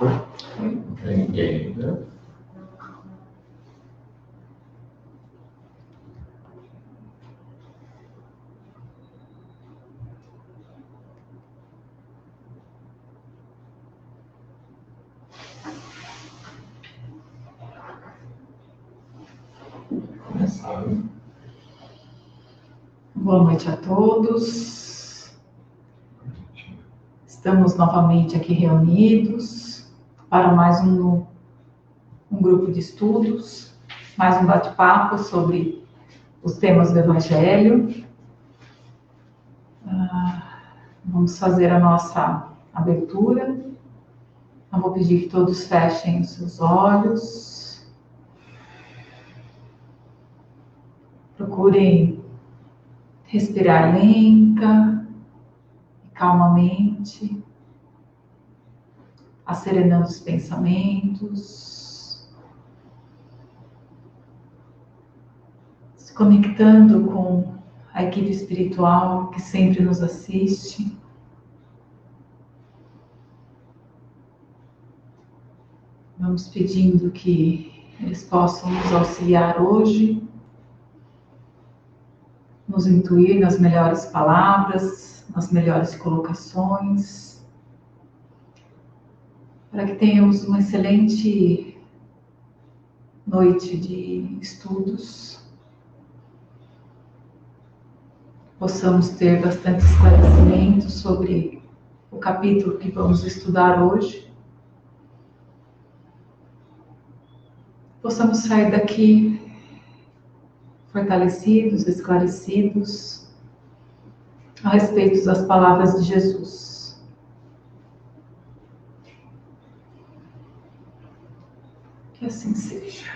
Não tem ninguém, né? Começando. Boa noite a todos. Estamos novamente aqui reunidos para mais um grupo de estudos, mais um bate-papo sobre os temas do Evangelho. Vamos fazer a nossa abertura. Eu vou pedir que todos fechem os seus olhos. Procurem respirar lenta e calmamente, acerenando os pensamentos, se conectando com a equipe espiritual que sempre nos assiste. Vamos pedindo que eles possam nos auxiliar hoje, nos intuir nas melhores palavras, nas melhores colocações, para que tenhamos uma excelente noite de estudos, possamos ter bastante esclarecimento sobre o capítulo que vamos estudar hoje, possamos sair daqui fortalecidos, esclarecidos a respeito das palavras de Jesus. Que assim seja.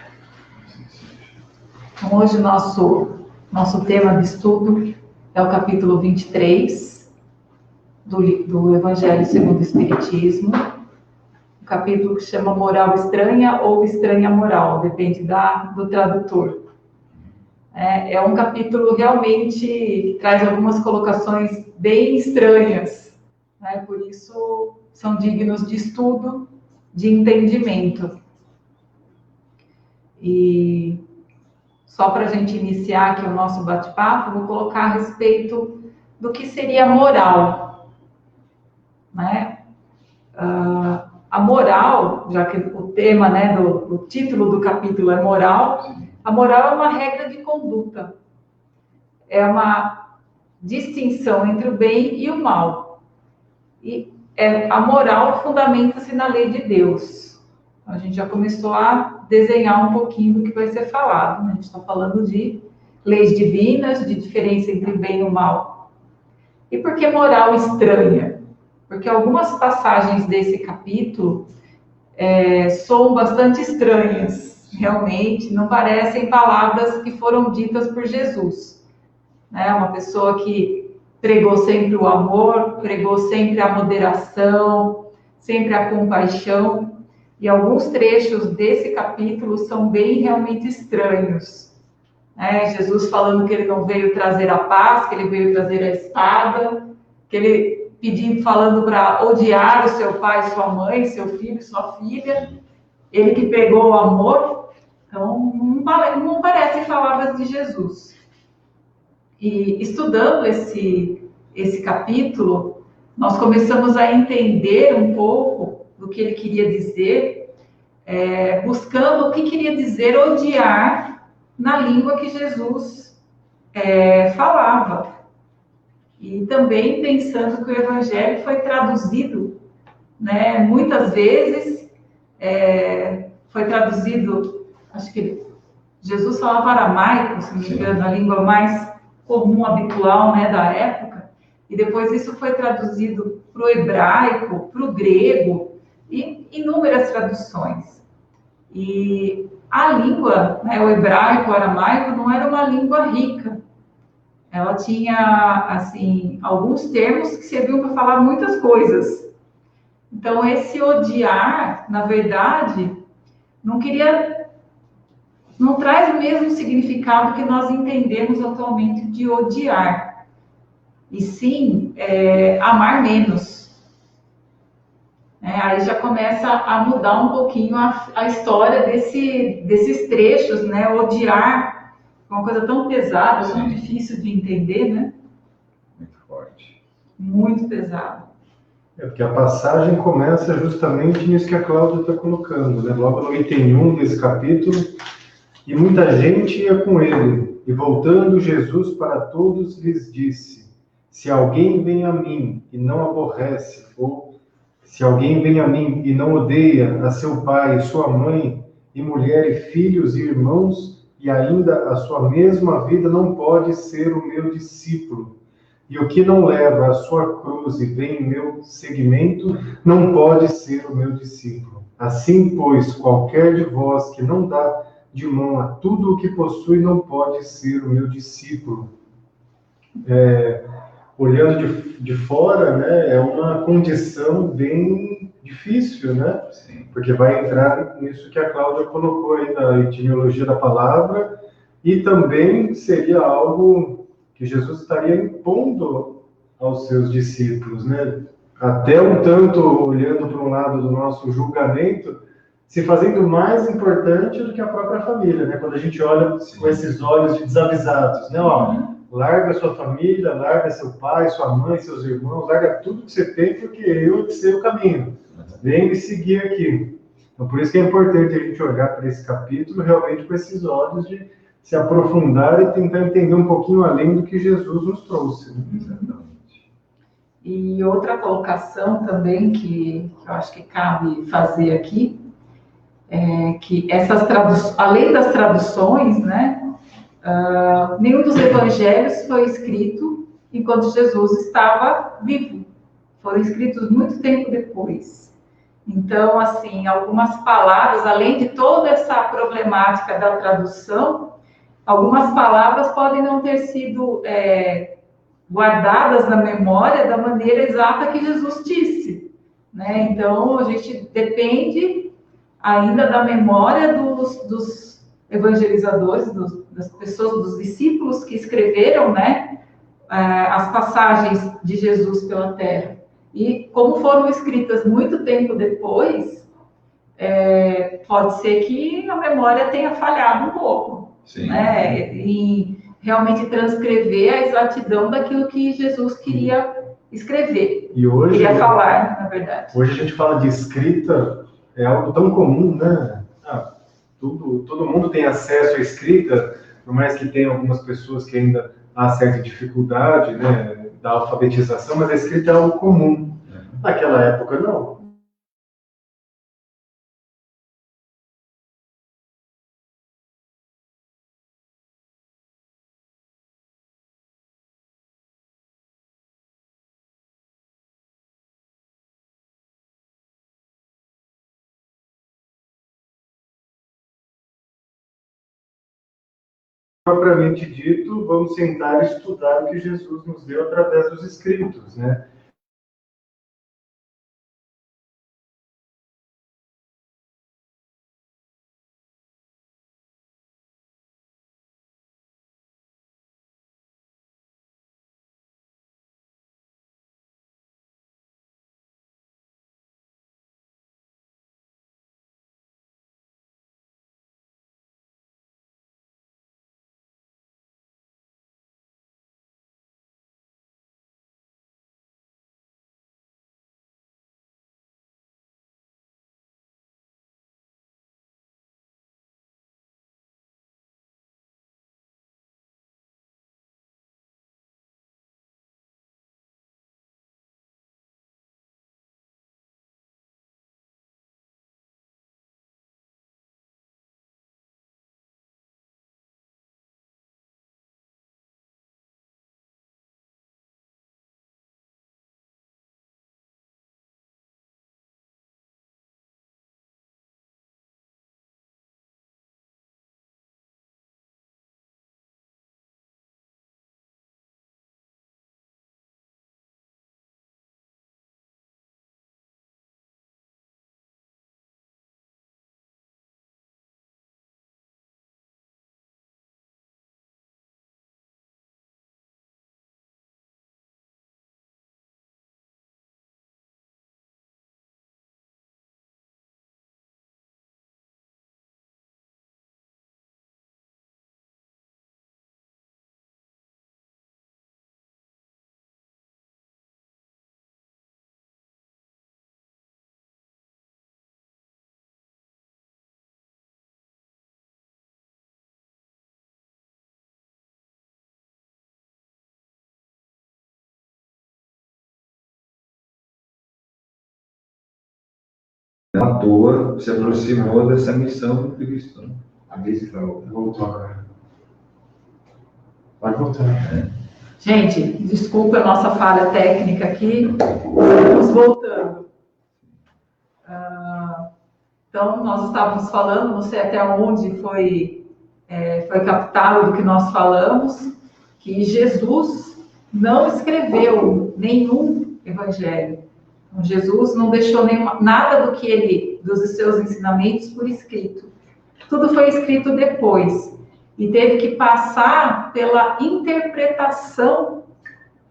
Então, hoje nosso tema de estudo é o capítulo 23 do Evangelho segundo o Espiritismo, o capítulo que chama Moral Estranha ou Estranha Moral, depende do tradutor. É um capítulo realmente que traz algumas colocações bem estranhas, né? Por isso são dignos de estudo, de entendimento. E só para a gente iniciar aqui o nosso bate-papo, vou colocar a respeito do que seria moral, né? A moral, já que o tema, né, o título do capítulo é moral, a moral é uma regra de conduta, é uma distinção entre o bem e o mal. E a moral fundamenta-se na lei de Deus. A gente já começou a desenhar um pouquinho do que vai ser falado, né? A gente está falando de leis divinas, de diferença entre o bem e o mal. E por que moral estranha? Porque algumas passagens desse capítulo são bastante estranhas. Realmente, não parecem palavras que foram ditas por Jesus. Né? Uma pessoa que pregou sempre o amor, pregou sempre a moderação, sempre a compaixão. E alguns trechos desse capítulo são bem realmente estranhos. Né? Jesus falando que ele não veio trazer a paz, que ele veio trazer a espada, que ele falando para odiar o seu pai, sua mãe, seu filho, sua filha. Ele que pregou o amor. Então, não parecem palavras de Jesus. E estudando esse capítulo, nós começamos a entender um pouco do que ele queria dizer, buscando o que queria dizer odiar na língua que Jesus falava. E também pensando que o Evangelho foi traduzido, né, muitas vezes, foi traduzido, acho que Jesus falava aramaico, se não me engano, a língua mais comum, habitual, né, da época, e depois isso foi traduzido para o hebraico, para o grego, e inúmeras traduções. E a língua, né, o hebraico, o aramaico, não era uma língua rica. Ela tinha, assim, alguns termos que serviam para falar muitas coisas. Então, esse odiar, na verdade, não traz o mesmo significado que nós entendemos atualmente de odiar. E sim, amar menos. Aí já começa a mudar um pouquinho a história desses trechos, né? Odiar, uma coisa tão pesada, tão Sim. difícil de entender, né? Muito forte. Muito pesado. Porque a passagem começa justamente nisso que a Cláudia está colocando, né? Logo no item 1 desse capítulo, e muita gente ia com ele, e voltando Jesus para todos lhes disse: se alguém vem a mim e não aborrece, ou se alguém vem a mim e não odeia a seu pai, sua mãe, e mulher, e filhos, e irmãos, e ainda a sua mesma vida, não pode ser o meu discípulo. E o que não leva a sua cruz e vem em meu seguimento, não pode ser o meu discípulo. Assim, pois, qualquer de vós que não dá de mão a tudo o que possui, não pode ser o meu discípulo. Olhando de fora, né, é uma condição bem difícil, né? Sim. Porque vai entrar nisso que a Cláudia colocou aí na etimologia da palavra, e também seria algo que Jesus estaria impondo aos seus discípulos, né? Até um tanto olhando para um lado do nosso julgamento, se fazendo mais importante do que a própria família, né? Quando a gente olha com esses olhos de desavisados, né? Ó, larga sua família, larga seu pai, sua mãe, seus irmãos, larga tudo que você tem, porque eu te sei o caminho. Vem me seguir aqui. Então, por isso que é importante a gente olhar para esse capítulo realmente com esses olhos de se aprofundar e tentar entender um pouquinho além do que Jesus nos trouxe. Exatamente. E outra colocação também que eu acho que cabe fazer aqui é que além das traduções, né, nenhum dos evangelhos foi escrito enquanto Jesus estava vivo. Foram escritos muito tempo depois. Então, assim, algumas palavras, além de toda essa problemática da tradução, algumas palavras podem não ter sido guardadas na memória da maneira exata que Jesus disse, né? Então, a gente depende ainda da memória dos evangelizadores, das pessoas, dos discípulos que escreveram, né, as passagens de Jesus pela Terra. E como foram escritas muito tempo depois, pode ser que a memória tenha falhado um pouco, Sim. né, em realmente transcrever a exatidão daquilo que Jesus queria escrever, E hoje, queria falar, na verdade. Hoje a gente fala de escrita, é algo tão comum, né? Todo mundo tem acesso à escrita, por mais que tenha algumas pessoas que ainda há certa dificuldade, né, da alfabetização, mas a escrita é algo comum. Naquela época, não. Propriamente dito, vamos sentar e estudar o que Jesus nos deu através dos escritos, né? à toa se aproximou dessa missão do Cristo. Né? A Bíblia voltou agora. Vai voltar. Gente, desculpa a nossa falha técnica aqui. Estamos voltando. Então, nós estávamos falando, não sei até onde foi captado do que nós falamos, que Jesus não escreveu nenhum evangelho. Então, Jesus não deixou nada dos seus ensinamentos por escrito. Tudo foi escrito depois. E teve que passar pela interpretação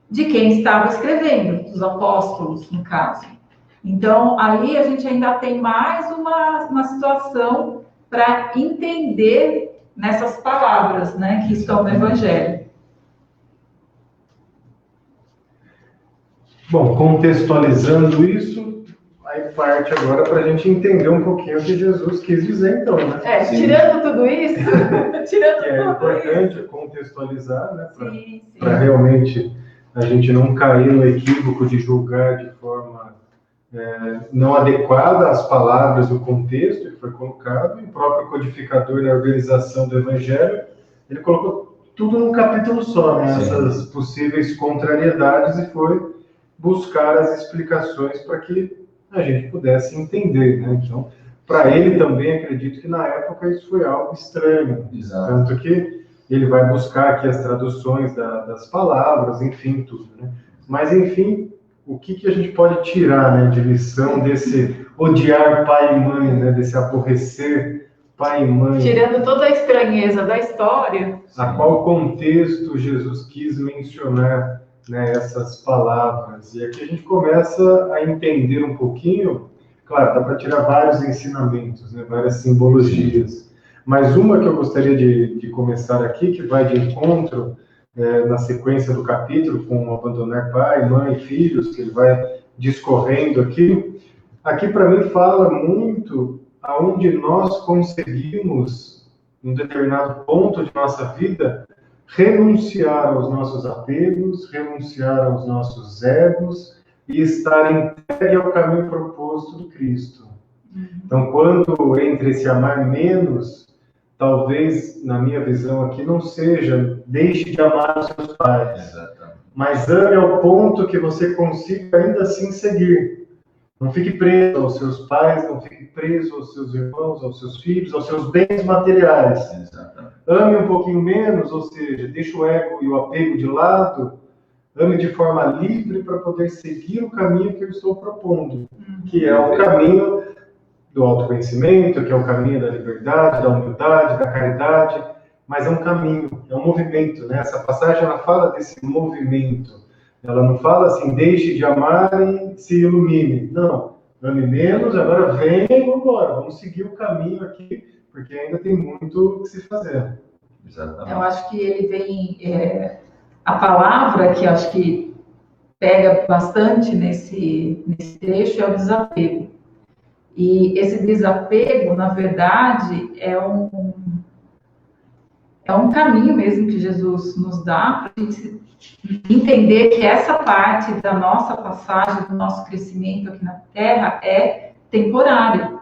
de quem estava escrevendo, dos apóstolos, no caso. Então, aí a gente ainda tem mais uma situação para entender nessas palavras, né, que estão no Evangelho. Bom, contextualizando isso, aí parte agora para a gente entender um pouquinho o que Jesus quis dizer, então, né? Tirando tudo isso, que é importante contextualizar, né, para realmente a gente não cair no equívoco de julgar de forma não adequada às palavras do contexto que foi colocado, e o próprio codificador na organização do Evangelho, ele colocou tudo num capítulo só, né, essas possíveis contrariedades, e foi buscar as explicações para que a gente pudesse entender, né? Então, para ele também, acredito que na época isso foi algo estranho. Exato. Tanto que ele vai buscar aqui as traduções das palavras, enfim, tudo, né? Mas, enfim, o que a gente pode tirar, né, de lição desse odiar pai e mãe, né, desse aborrecer pai e mãe? Tirando toda a estranheza da história. A qual contexto Jesus quis mencionar, né, essas palavras? E aqui a gente começa a entender um pouquinho. Claro, dá para tirar vários ensinamentos, né, várias simbologias. Mas uma que eu gostaria de começar aqui, que vai de encontro na sequência do capítulo, com abandonar pai, mãe, filhos, que ele vai discorrendo aqui. Aqui, para mim, fala muito aonde nós conseguimos, em um determinado ponto de nossa vida, renunciar aos nossos apegos, renunciar aos nossos egos e estar entregue ao caminho proposto do Cristo. Então, quando entre esse amar menos, talvez, na minha visão aqui, não seja deixe de amar os seus pais. Exatamente. Mas ame ao ponto que você consiga ainda assim seguir. Não fique preso aos seus pais, não fique preso aos seus irmãos, aos seus filhos, aos seus bens materiais. Exatamente. Ame um pouquinho menos, ou seja, deixe o ego e o apego de lado. Ame de forma livre para poder seguir o caminho que eu estou propondo, que é o caminho do autoconhecimento, que é o caminho da liberdade, da humildade, da caridade, mas é um caminho, é um movimento, né? Essa passagem, ela fala desse movimento, ela não fala assim, deixe de amar e se ilumine, não, ame menos, agora vem e vamos embora, vamos seguir o caminho aqui, porque ainda tem muito o que se fazer. Exatamente. Eu acho que ele vem, a palavra que eu acho que pega bastante nesse trecho é o desapego. E esse desapego, na verdade, é um caminho mesmo que Jesus nos dá para a gente entender que essa parte da nossa passagem, do nosso crescimento aqui na Terra é temporária.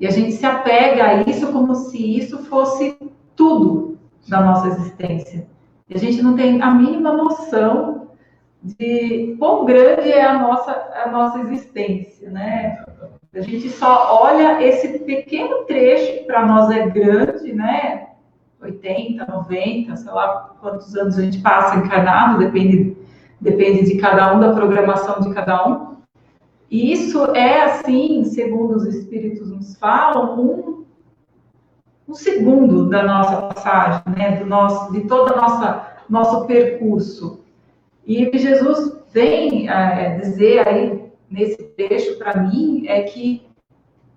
E a gente se apega a isso como se isso fosse tudo da nossa existência. E a gente não tem a mínima noção de quão grande é a nossa existência, né? A gente só olha esse pequeno trecho, que para nós é grande, né? 80, 90, sei lá quantos anos a gente passa encarnado, depende de cada um, da programação de cada um. E isso é, assim, segundo os espíritos nos falam, um segundo da nossa passagem, né? De todo o nosso percurso. E o que Jesus vem dizer aí, nesse trecho, para mim, é que,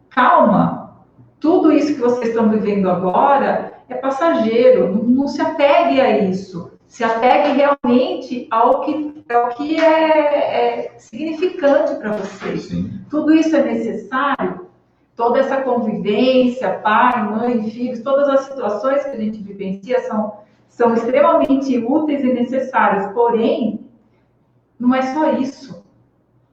calma, tudo isso que vocês estão vivendo agora é passageiro, não se apegue a isso, se apegue realmente ao que é significante para vocês. Sim. Tudo isso é necessário, toda essa convivência, pai, mãe, filhos, todas as situações que a gente vivencia são extremamente úteis e necessárias, porém, não é só isso.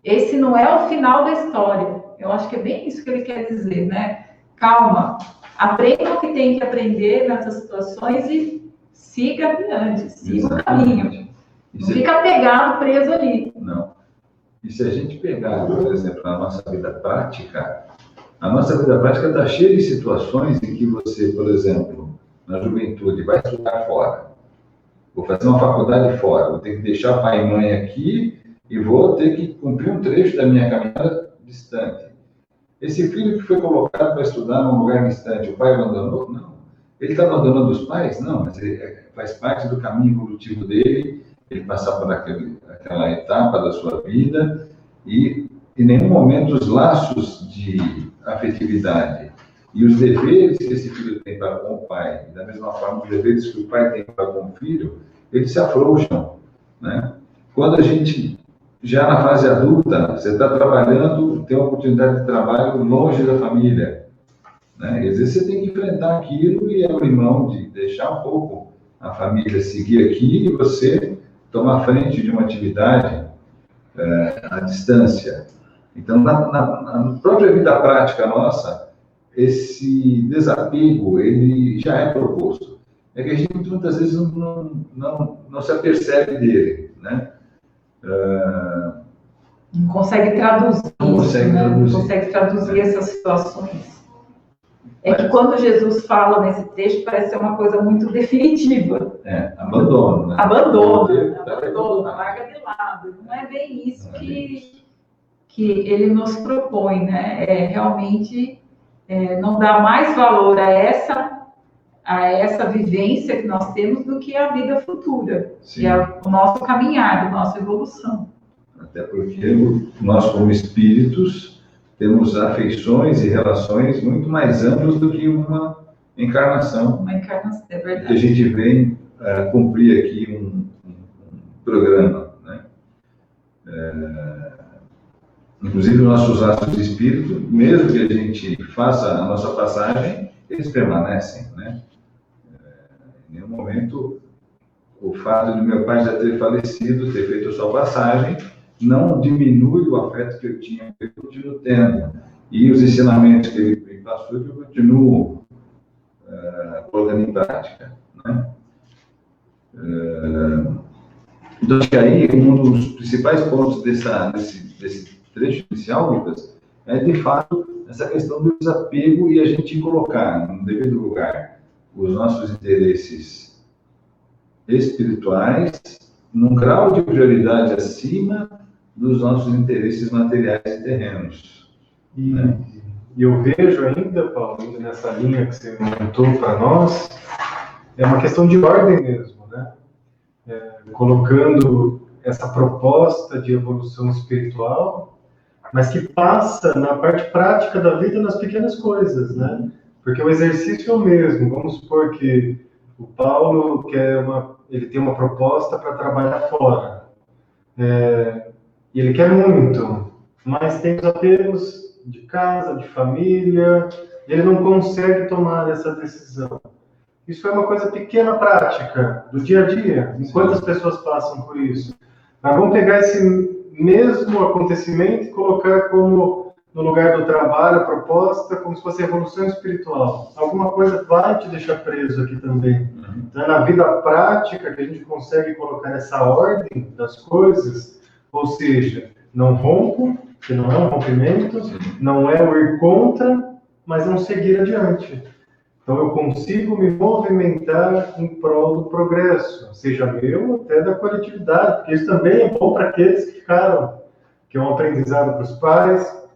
esse não é o final da história. Eu acho que é bem isso que ele quer dizer, né? Calma, aprenda o que tem que aprender nessas situações e siga adiante, siga o caminho. Não fica pegado, preso ali. Não. E se a gente pegar, por exemplo, a nossa vida prática está cheia de situações em que você, por exemplo, na juventude, vai estudar fora, vou fazer uma faculdade fora, vou ter que deixar pai e mãe aqui e vou ter que cumprir um trecho da minha caminhada distante. Esse filho que foi colocado para estudar num lugar distante, o pai abandonou? Não. Ele está abandonando os pais? Não, mas ele faz parte do caminho evolutivo dele, ele passar por aquela etapa da sua vida e, em nenhum momento, os laços de afetividade e os deveres que esse filho tem para com o pai, da mesma forma, os deveres que o pai tem para com o filho, eles se afrouxam, né? Quando a gente, já na fase adulta, você está trabalhando, tem uma oportunidade de trabalho longe da família, né? E às vezes você tem que enfrentar aquilo e abrir mão de deixar um pouco a família seguir aqui e você tomar frente de uma atividade à distância. Então, na própria vida prática nossa, esse desapego, ele já é proposto. É que a gente muitas vezes não se apercebe dele, né? Não consegue traduzir Não consegue traduzir essas situações. É que quando Jesus fala nesse texto, parece ser uma coisa muito definitiva. Abandono, né? Abandono, larga de lado. Não é bem isso que ele nos propõe, né? Realmente não dá mais valor a essa vivência que nós temos do que a vida futura, Sim. que é o nosso caminhar, a nossa evolução. Até porque nós, como espíritos, temos afeições e relações muito mais amplas do que uma encarnação. Uma encarnação, é verdade. Que a gente vem cumprir aqui um programa, né? Inclusive, os nossos atos de espírito, mesmo que a gente faça a nossa passagem, eles permanecem, né? Em nenhum momento, o fato de meu pai já ter falecido, ter feito a sua passagem, não diminui o afeto que eu tinha, que eu continuo tendo. E os ensinamentos que ele me passou, que eu continuo colocando em prática, né? Então, acho que aí, um dos principais pontos desse trecho inicial, Lucas, é, de fato, essa questão do desapego e a gente colocar no devido lugar os nossos interesses espirituais num grau de prioridade acima dos nossos interesses materiais e terrenos. E eu vejo ainda, Paulo, ainda nessa linha que você montou para nós, é uma questão de ordem mesmo, né? Colocando essa proposta de evolução espiritual, mas que passa na parte prática da vida, nas pequenas coisas, né? Porque o exercício é o mesmo. Vamos supor que o Paulo ele tem uma proposta para trabalhar fora. E ele quer muito, mas tem os apegos de casa, de família, e ele não consegue tomar essa decisão. Isso é uma coisa pequena, prática, do dia a dia. Quantas pessoas passam por isso? Mas vamos pegar esse mesmo acontecimento e colocar como, no lugar do trabalho, a proposta, como se fosse evolução espiritual. Alguma coisa vai te deixar preso aqui também. Então, é na vida prática que a gente consegue colocar essa ordem das coisas, ou seja, não rompo, que não é um rompimento, não é o ir contra, mas não seguir adiante. Então, eu consigo me movimentar em prol do progresso, seja meu, até da coletividade, porque isso também é bom para aqueles que ficaram, que é um aprendizado para os pais,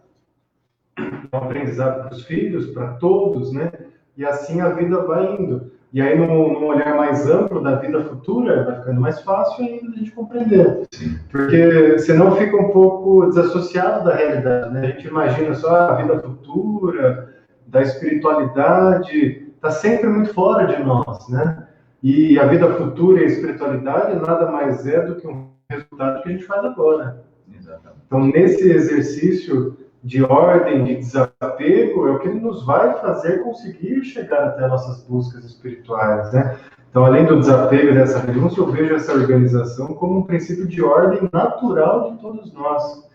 é um aprendizado para os filhos, para todos, né? E assim a vida vai indo. E aí, num olhar mais amplo da vida futura, vai ficando mais fácil ainda a gente compreender. Porque senão fica um pouco desassociado da realidade, né? A gente imagina só a vida futura, da espiritualidade, está sempre muito fora de nós, né? E a vida futura e a espiritualidade nada mais é do que um resultado que a gente faz agora. Exatamente. Então, nesse exercício de ordem, de desapego, é o que nos vai fazer conseguir chegar até nossas buscas espirituais, né? Então, além do desapego e dessa renúncia, eu vejo essa organização como um princípio de ordem natural de todos nós.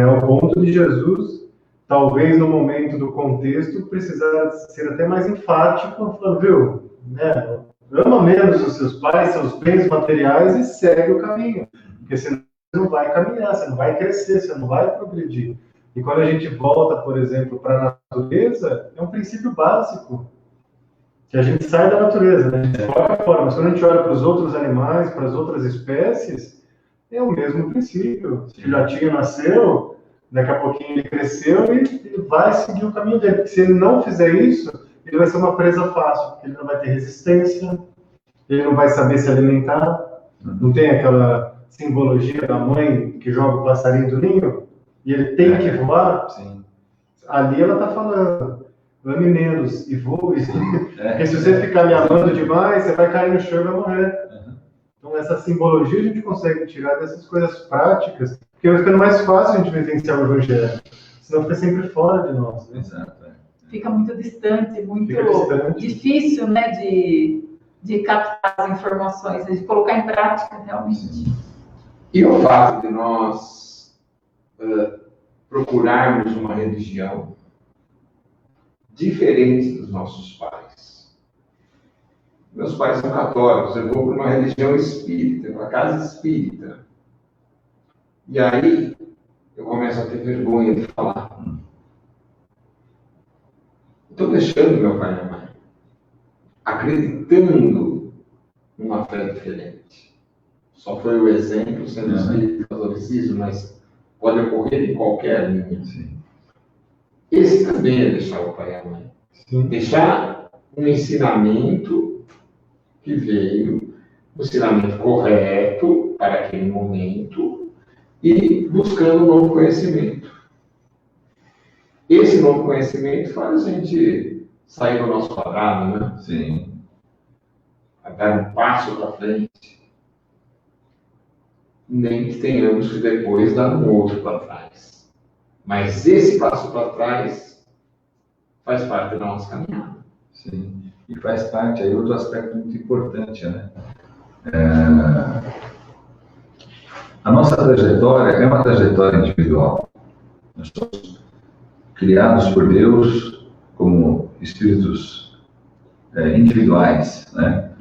ao ponto de Jesus, talvez no momento do contexto, precisar ser até mais enfático, falando, viu, né, ama menos os seus pais, seus bens materiais e segue o caminho, porque senão você não vai caminhar, você não vai crescer, você não vai progredir. E quando a gente volta, por exemplo, para a natureza, é um princípio básico, que a gente sai da natureza, né? A gente coloca fora, mas quando a gente olha para os outros animais, para as outras espécies, é o mesmo princípio. O filhotinho nasceu, daqui a pouquinho ele cresceu e ele vai seguir o caminho dele. Porque se ele não fizer isso, ele vai ser uma presa fácil, porque ele não vai ter resistência, ele não vai saber se alimentar. Não tem aquela simbologia da mãe que joga o passarinho do ninho e ele tem que voar? Sim. Ali ela está falando, ame menos e voe. Porque se você ficar me amando demais, você vai cair no chão e vai morrer. Então essa simbologia a gente consegue tirar dessas coisas práticas, porque vai ficando mais fácil a gente vivenciar o Evangelho. Senão fica sempre fora de nós. Né? Exato. Fica muito distante, muito distante. Difícil, né, de captar as informações, de colocar em prática realmente. E o fato de nós procurarmos uma religião diferente dos nossos pais. Meus pais são católicos, eu vou para uma religião espírita, para uma casa espírita. E aí eu começo a ter vergonha de falar. Estou deixando meu pai e minha mãe, acreditando numa fé diferente. Só foi o exemplo, sendo espírito catolicismo, mas pode ocorrer em qualquer linha. Sim. Esse também é deixar o pai e a mãe. Sim. Deixar um ensinamento que veio, um ensinamento correto para aquele momento e buscando um novo conhecimento. Esse novo conhecimento faz a gente sair do nosso quadrado, né? Sim. A dar um passo para frente. Nem que tenhamos que depois dar um outro para trás. Mas esse passo para trás faz parte da nossa caminhada. Sim. E faz parte aí outro aspecto muito importante, né? A nossa trajetória é uma trajetória individual. Nós somos criados por Deus como espíritos individuais, né?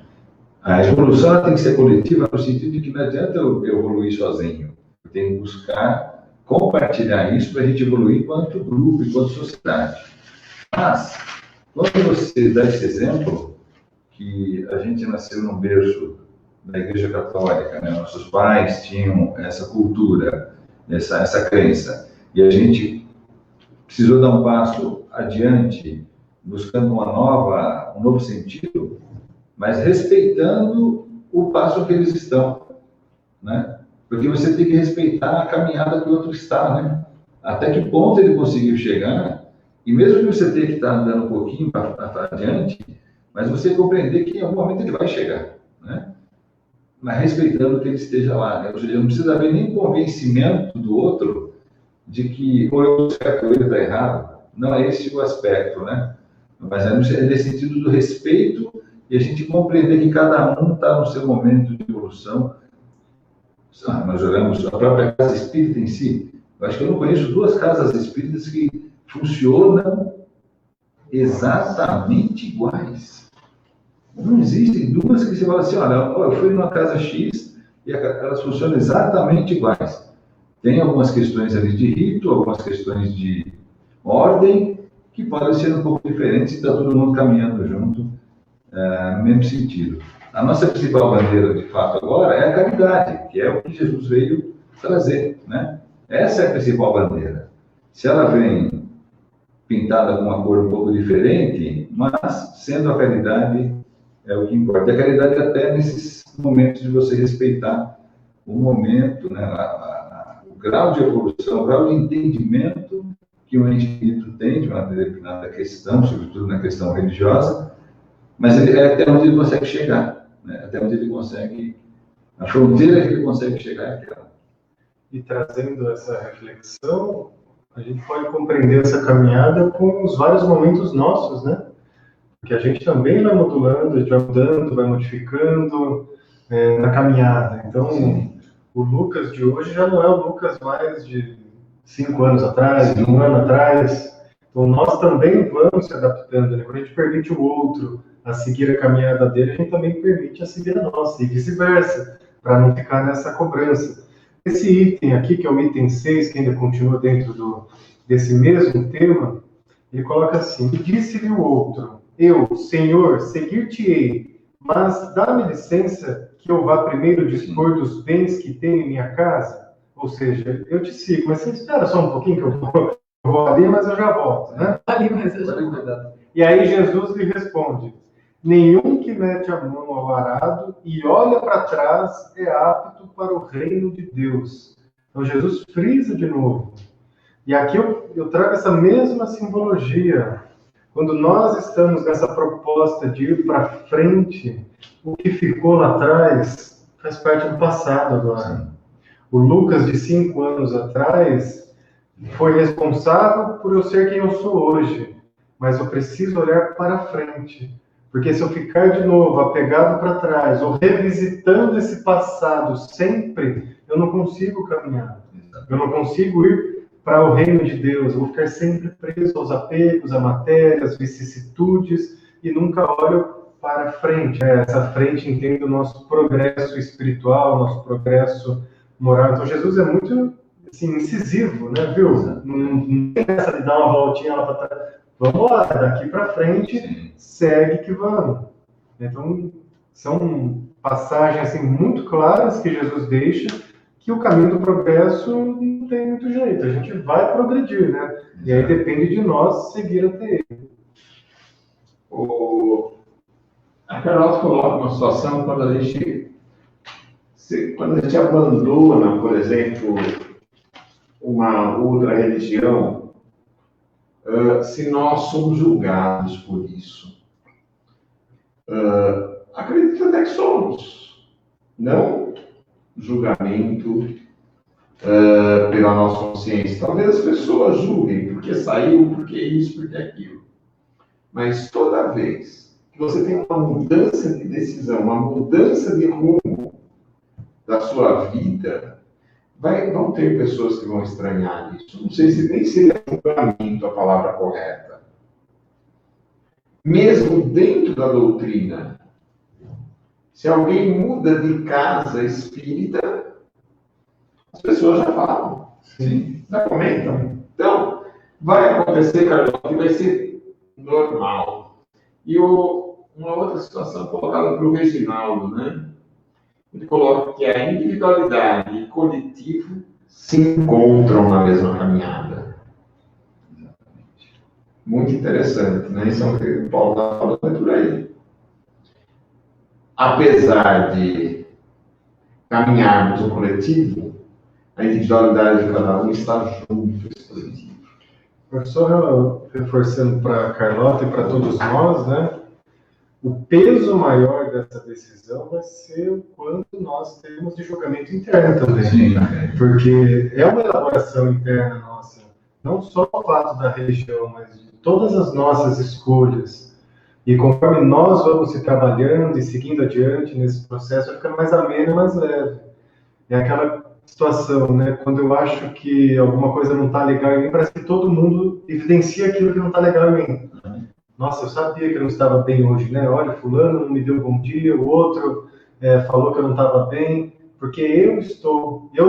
A evolução ela tem que ser coletiva no sentido de que não adianta eu evoluir sozinho. Eu tenho que buscar compartilhar isso para a gente evoluir enquanto grupo, enquanto sociedade. Mas, quando você dá esse exemplo, que a gente nasceu num berço da Igreja Católica, né? Nossos pais tinham essa cultura, essa crença, e a gente precisou dar um passo adiante, buscando um novo sentido, mas respeitando o passo que eles estão, né? Porque você tem que respeitar a caminhada que o outro está, né? Até que ponto ele conseguiu chegar, e mesmo que você tenha que estar andando um pouquinho para adiante, mas você compreender que em algum momento ele vai chegar, né? Mas respeitando que ele esteja lá, né? Ou seja, não precisa haver nem convencimento do outro de que ou eu estou certo ou ele está errado. Não é esse o aspecto, né? Mas é nesse sentido do respeito e a gente compreender que cada um está no seu momento de evolução. Nós olhamos a própria casa espírita em si. Eu acho que eu não conheço duas casas espíritas que funcionam exatamente iguais. Não existem duas que você fala assim, olha, eu fui numa casa X e elas funcionam exatamente iguais. Tem algumas questões ali de rito, algumas questões de ordem, que podem ser um pouco diferentes e está todo mundo caminhando junto no mesmo sentido. A nossa principal bandeira, de fato, agora é a caridade, que é o que Jesus veio trazer, né? Essa é a principal bandeira. Se ela vem pintada com uma cor um pouco diferente, mas sendo a caridade é o que importa. A caridade até nesses momentos de você respeitar o momento, né? O grau de evolução, o grau de entendimento que um espírito tem de uma determinada questão, sobretudo na questão religiosa, mas é até onde ele consegue chegar, né? Até onde ele consegue, a fronteira que ele consegue chegar é aquela. E trazendo essa reflexão, a gente pode compreender essa caminhada com os vários momentos nossos, né? Porque a gente também vai modulando, a gente vai mudando, vai modificando na caminhada. Então, sim, o Lucas de hoje já não é o Lucas mais de 5 anos atrás, 1 ano atrás. Então, nós também vamos se adaptando, né? Quando a gente permite o outro a seguir a caminhada dele, a gente também permite a seguir a nossa, e vice-versa, para não ficar nessa cobrança. Esse item aqui, que é o item 6, que ainda continua dentro desse mesmo tema, ele coloca assim: e disse-lhe o outro, eu, Senhor, seguir-te-ei, mas dá-me licença que eu vá primeiro dispor dos bens que tenho em minha casa? Ou seja, eu te sigo, mas você espera só um pouquinho que eu vou ali, mas eu já volto, né? Ali, mas eu já... E aí Jesus lhe responde: nenhum que mete a mão ao arado e olha para trás é apto para o reino de Deus. Então Jesus frisa de novo. E aqui eu trago essa mesma simbologia. Quando nós estamos nessa proposta de ir para frente, o que ficou lá atrás faz parte do passado agora. O Lucas, de 5 anos atrás, foi responsável por eu ser quem eu sou hoje. Mas eu preciso olhar para frente. Porque se eu ficar de novo apegado para trás, ou revisitando esse passado sempre, eu não consigo caminhar. Eu não consigo ir para o reino de Deus. Eu vou ficar sempre preso aos apegos, à matéria, às vicissitudes, e nunca olho para frente. Essa frente entende o nosso progresso espiritual, nosso progresso moral. Então Jesus é muito assim, incisivo, né, viu? Não tem essa de dar uma voltinha lá para trás. Vamos lá, daqui para frente, segue que vamos. Então, são passagens assim, muito claras que Jesus deixa, que o caminho do progresso não tem muito jeito. A gente vai progredir, né? E aí depende de nós seguir até ele. A Carol coloca uma situação quando a gente abandona, por exemplo, uma outra religião, se nós somos julgados por isso. Acredito até que somos. Não julgamento pela nossa consciência. Talvez as pessoas julguem porque saiu, porque isso, porque aquilo. Mas toda vez que você tem uma mudança de decisão, uma mudança de rumo da sua vida, vão ter pessoas que vão estranhar isso. Não sei se nem seria julgamento a palavra correta. Mesmo dentro da doutrina, se alguém muda de casa espírita, as pessoas já falam, já comentam. Então, vai acontecer, Carlos, que vai ser normal. E uma outra situação colocada para o Reginaldo, né? Ele coloca que a individualidade e coletivo se encontram na mesma caminhada. Muito interessante, né? Isso é o que o Paulo está falando por aí. Apesar de caminharmos no coletivo, a individualidade de cada um está junto esse coletivo. Só reforçando para a Carlota e para todos nós, né? O peso maior dessa decisão vai ser o quanto nós temos de julgamento interno também. Sim. Porque é uma elaboração interna nossa. Não só o fato da religião, mas de todas as nossas escolhas. E conforme nós vamos se trabalhando e seguindo adiante nesse processo, fica mais ameno e mais leve. É aquela situação, né? Quando eu acho que alguma coisa não está legal em mim, parece que todo mundo evidencia aquilo que não está legal em mim. Nossa, eu sabia que eu não estava bem hoje, né? Olha, fulano não me deu bom dia, o outro falou que eu não estava bem, porque eu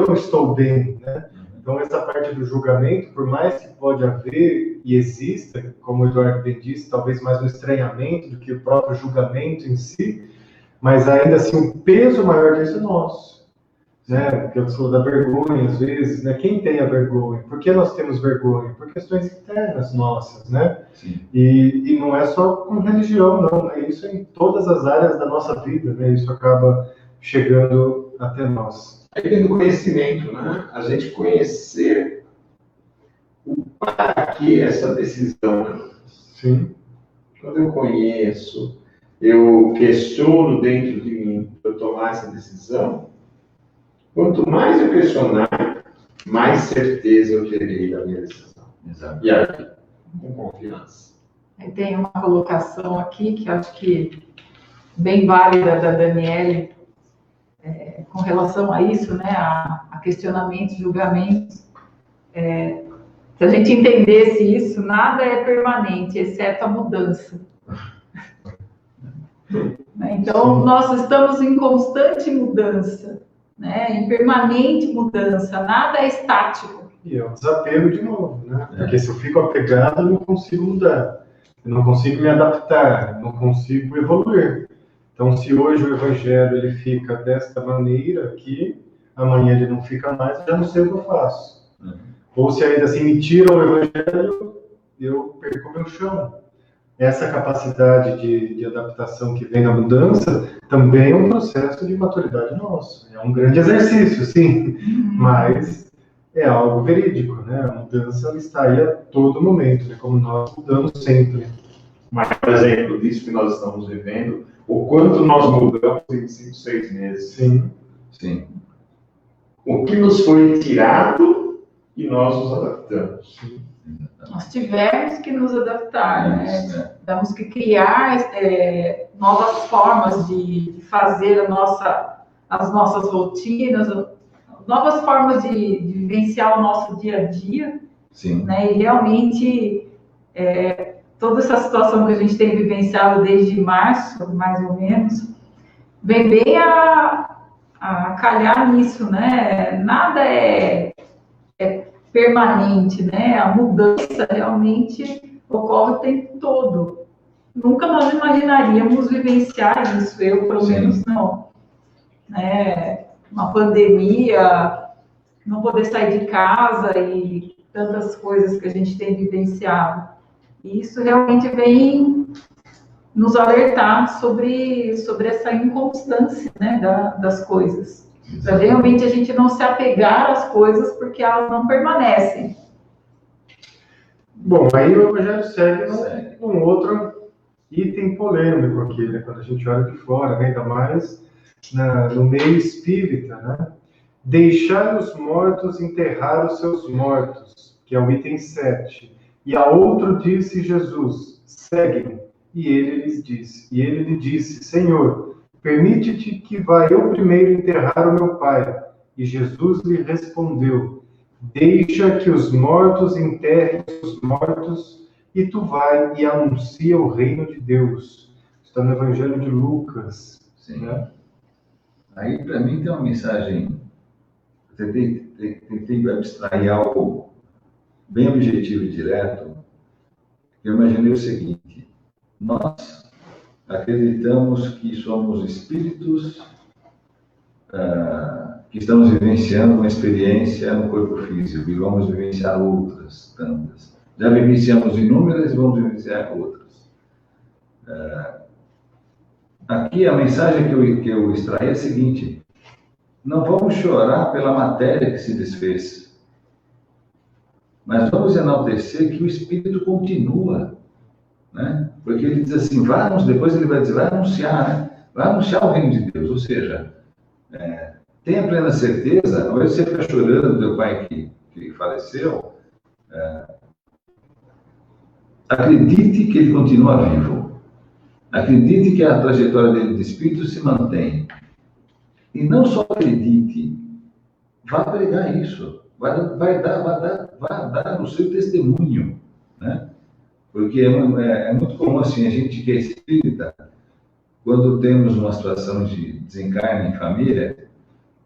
não estou bem, né? Então, essa parte do julgamento, por mais que pode haver e exista, como o Eduardo bem disse, talvez mais um estranhamento do que o próprio julgamento em si, mas ainda assim, o peso maior disso é nosso. Né? Porque eu sou da vergonha, às vezes, né? Quem tem a vergonha? Por que nós temos vergonha? Por questões internas nossas, né? E não é só com religião, não, né? Isso é em todas as áreas da nossa vida, né? Isso acaba chegando até nós. Aí vem do conhecimento, né? A gente conhecer o para que essa decisão. Né? Sim. Quando eu conheço, eu questiono dentro de mim para eu tomar essa decisão, quanto mais eu questionar, mais certeza eu terei da minha decisão. Exato. E aí, com confiança. Tem uma colocação aqui que eu acho que bem válida da Daniele, com relação a isso, né, a questionamentos, julgamentos. Se a gente entendesse isso, nada é permanente, exceto a mudança. Então, nós estamos em constante mudança, né? Em permanente mudança, nada é estático. E é um desapego de novo, né? Porque se eu fico apegado, eu não consigo mudar. Eu não consigo me adaptar, eu não consigo evoluir. Então, se hoje o Evangelho ele fica desta maneira aqui, amanhã ele não fica mais, eu já não sei o que eu faço. Ou se ainda assim me tiram o Evangelho, eu perco meu chão. Essa capacidade de adaptação que vem da mudança também é um processo de maturidade nosso. É um grande exercício, sim, mas é algo verídico, né? A mudança ela está aí a todo momento, né? Como nós mudamos sempre. Mas, por exemplo, disso que nós estamos vivendo, o quanto nós mudamos em 5, 6 meses. Sim. Sim. O que nos foi tirado e nós nos adaptamos. Nós tivemos que nos adaptar, né? Temos que criar novas formas de fazer as nossas rotinas, novas formas de vivenciar o nosso dia a dia. Sim. Né? E realmente, toda essa situação que a gente tem vivenciado desde março, mais ou menos, vem bem a calhar nisso, né? Nada é permanente, né? A mudança realmente ocorre o tempo todo. Nunca nós imaginaríamos vivenciar isso, eu pelo menos não. Né? Uma pandemia, não poder sair de casa e tantas coisas que a gente tem vivenciado. E isso realmente vem nos alertar sobre essa inconstância, né, das coisas. Para realmente a gente não se apegar às coisas porque elas não permanecem. Bom, aí o Evangelho segue um outro item polêmico aqui, né? Quando a gente olha de fora, né? Ainda mais no meio espírita, né? Deixar os mortos enterrar os seus mortos, que é o item 7. E a outro disse Jesus, segue-me. E ele lhe disse, Senhor, permite-te que vá eu primeiro enterrar o meu pai. E Jesus lhe respondeu, deixa que os mortos enterrem os mortos, e tu vai e anuncia o reino de Deus. Está no Evangelho de Lucas. Sim. Né? Aí, para mim, tem uma mensagem. Eu tentei abstrair algo bem objetivo e direto. Eu imaginei o seguinte: nós acreditamos que somos espíritos que estamos vivenciando uma experiência no corpo físico e vamos vivenciar outras tantas. Já vivenciamos inúmeras e vamos vivenciar outras. Aqui a mensagem que eu extraí é a seguinte: não vamos chorar pela matéria que se desfez, mas vamos enaltecer que o Espírito continua, né? Porque ele diz assim, depois ele vai dizer, vai anunciar, né? Vai anunciar o reino de Deus, ou seja, tenha plena certeza, ao invés de você ficar chorando do teu pai que faleceu, acredite que ele continua vivo. Acredite que a trajetória dele de espírito se mantém. E não só acredite, vá pregar isso. Vai dar o seu testemunho. Né? Porque é muito comum assim, a gente que é espírita, quando temos uma situação de desencarne em família,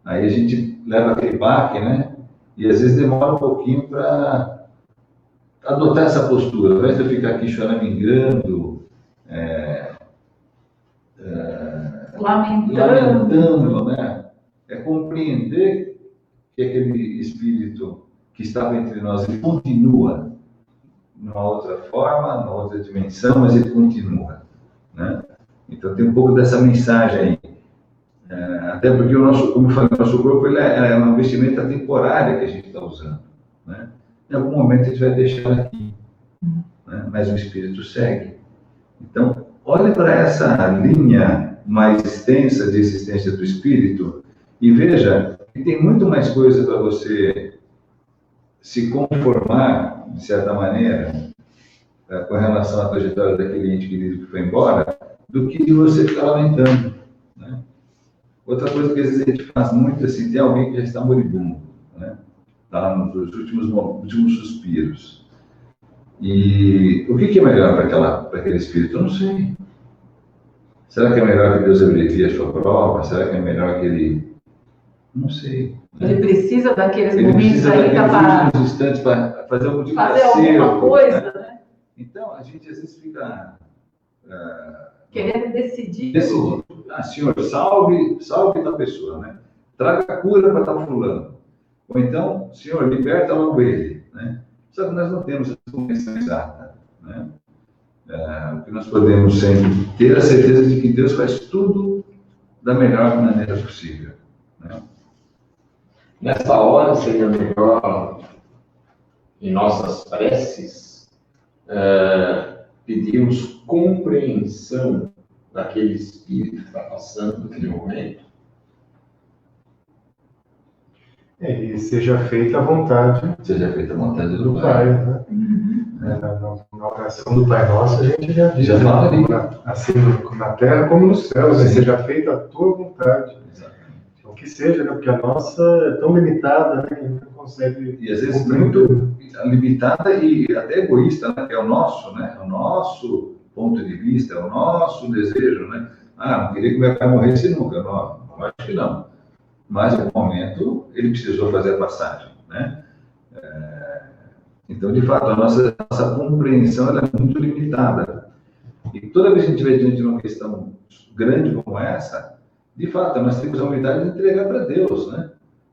aí a gente leva aquele baque, né? E às vezes demora um pouquinho para adotar essa postura. Ao invés de eu ficar aqui choramingando, lamentando, né? É compreender que aquele espírito que estava entre nós, ele continua numa outra forma, numa outra dimensão, mas ele continua, né? Então tem um pouco dessa mensagem aí. Até porque como eu falei, o nosso corpo ele é uma vestimenta temporária que a gente está usando, né? Em algum momento a gente vai deixar aqui, né? Mas o espírito segue. Então, olhe para essa linha mais extensa de existência do espírito e veja que tem muito mais coisa para você se conformar, de certa maneira, com relação à trajetória daquele ente querido que foi embora, do que de você ficar lamentando, né? Outra coisa que às vezes a gente faz muito, assim, tem alguém que já está moribundo, né? está lá nos últimos suspiros. E o que é melhor para aquele espírito? Eu não sei. Será que é melhor que Deus abrevie a sua prova? Será que é melhor que ele... Não sei. Ele precisa daqueles Ele momentos precisa ainda daqueles para últimos instantes para fazer algum tipo de fazer acerto, alguma coisa, né? Então, a gente às vezes fica... Querendo decidir. Senhor, salve tal pessoa, né? Traga a cura para tal fulano. Ou então, Senhor, liberta logo ele, né? Só que nós não temos essa convenção exata, né? O que nós podemos sempre ter a certeza de que Deus faz tudo da melhor maneira possível, né? Nessa hora seria melhor, em nossas preces, pedirmos compreensão daquele espírito que está passando naquele momento. E seja feita a vontade Seja feita a vontade do Pai, né? Na oração do Pai Nosso, a gente já diz, Já fala ali. assim na terra como no céu, né? Seja feita a tua vontade. Exatamente. Então, que seja, né? Porque a nossa é tão limitada, né? Que a gente não consegue... E às vezes muito limitada e até egoísta, né? Que é o nosso, né? O nosso ponto de vista, é o nosso desejo, né? Não queria que meu pai morresse nunca. Não, acho que não. Mas, no momento, ele precisou fazer a passagem, né? Então, de fato, a nossa compreensão ela é muito limitada. E toda vez que a gente vai diante de uma questão grande como essa, de fato, nós temos a humildade de entregar para Deus, né?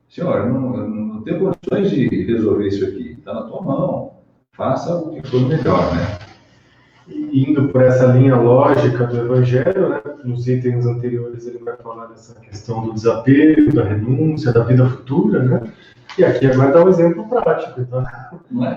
Senhor, não tenho condições de resolver isso aqui. Está na tua mão. Faça o que for melhor, né? E indo por essa linha lógica do Evangelho, né? Nos itens anteriores ele vai falar dessa questão do desapego, da renúncia, da vida futura, né? E aqui agora dá um exemplo prático. Então,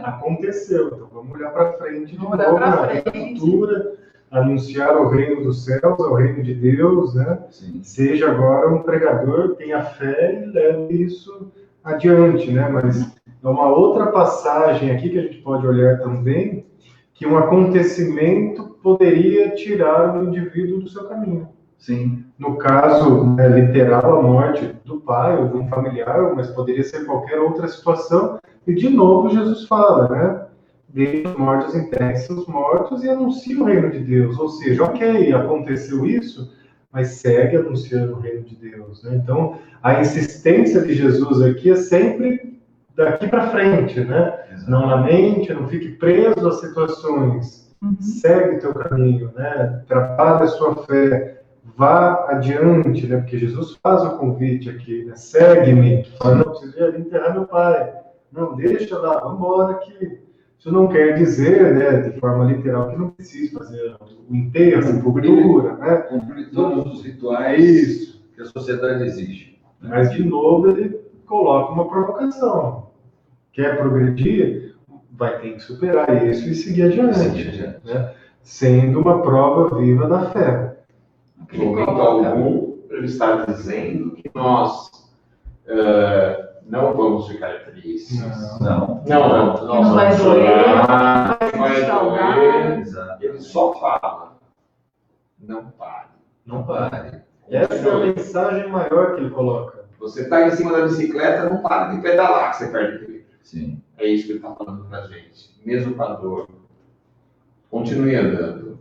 aconteceu. Então vamos olhar para frente de novo, na vida futura, anunciar o reino dos céus, o reino de Deus, né? Sim. Seja agora um pregador, tenha fé e leve isso adiante, né? Mas é uma outra passagem aqui que a gente pode olhar também, que um acontecimento poderia tirar o indivíduo do seu caminho. Sim. No caso, literal, a morte do pai ou de um familiar, mas poderia ser qualquer outra situação. E, de novo, Jesus fala, né? Deixe os mortos enterrem seus mortos e anuncie o reino de Deus. Ou seja, ok, aconteceu isso, mas segue anunciando o reino de Deus, né? Então, a insistência de Jesus aqui é sempre daqui para frente, né? Exato. Não lamente, não fique preso às situações. Segue o teu caminho, né? Trabalhe a sua fé. Vá adiante, né? Porque Jesus faz o convite aqui, né? Segue-me. Fala, não, preciso ir ali enterrar meu pai. Não, deixa lá, vamos embora que isso não quer dizer, né, de forma literal, que não precisa fazer o enterro, a sepultura, né? Cumprir todos os rituais que a sociedade exige. Mas, de novo, ele coloca uma provocação. Quer progredir? Vai ter que superar isso e seguir adiante. Né? Sendo uma prova viva da fé. Em momento algum, ele está dizendo que nós não vamos ficar tristes. Não. Não vai vamos doer, chorar, não vai salgar. doer. Ele só fala, não pare. Não pare. Essa é a mensagem maior que ele coloca. Você está em cima da bicicleta, não para de pedalar, que você perde o equilíbrio. Sim. É isso que ele está falando para a gente. Mesmo com a dor, continue andando.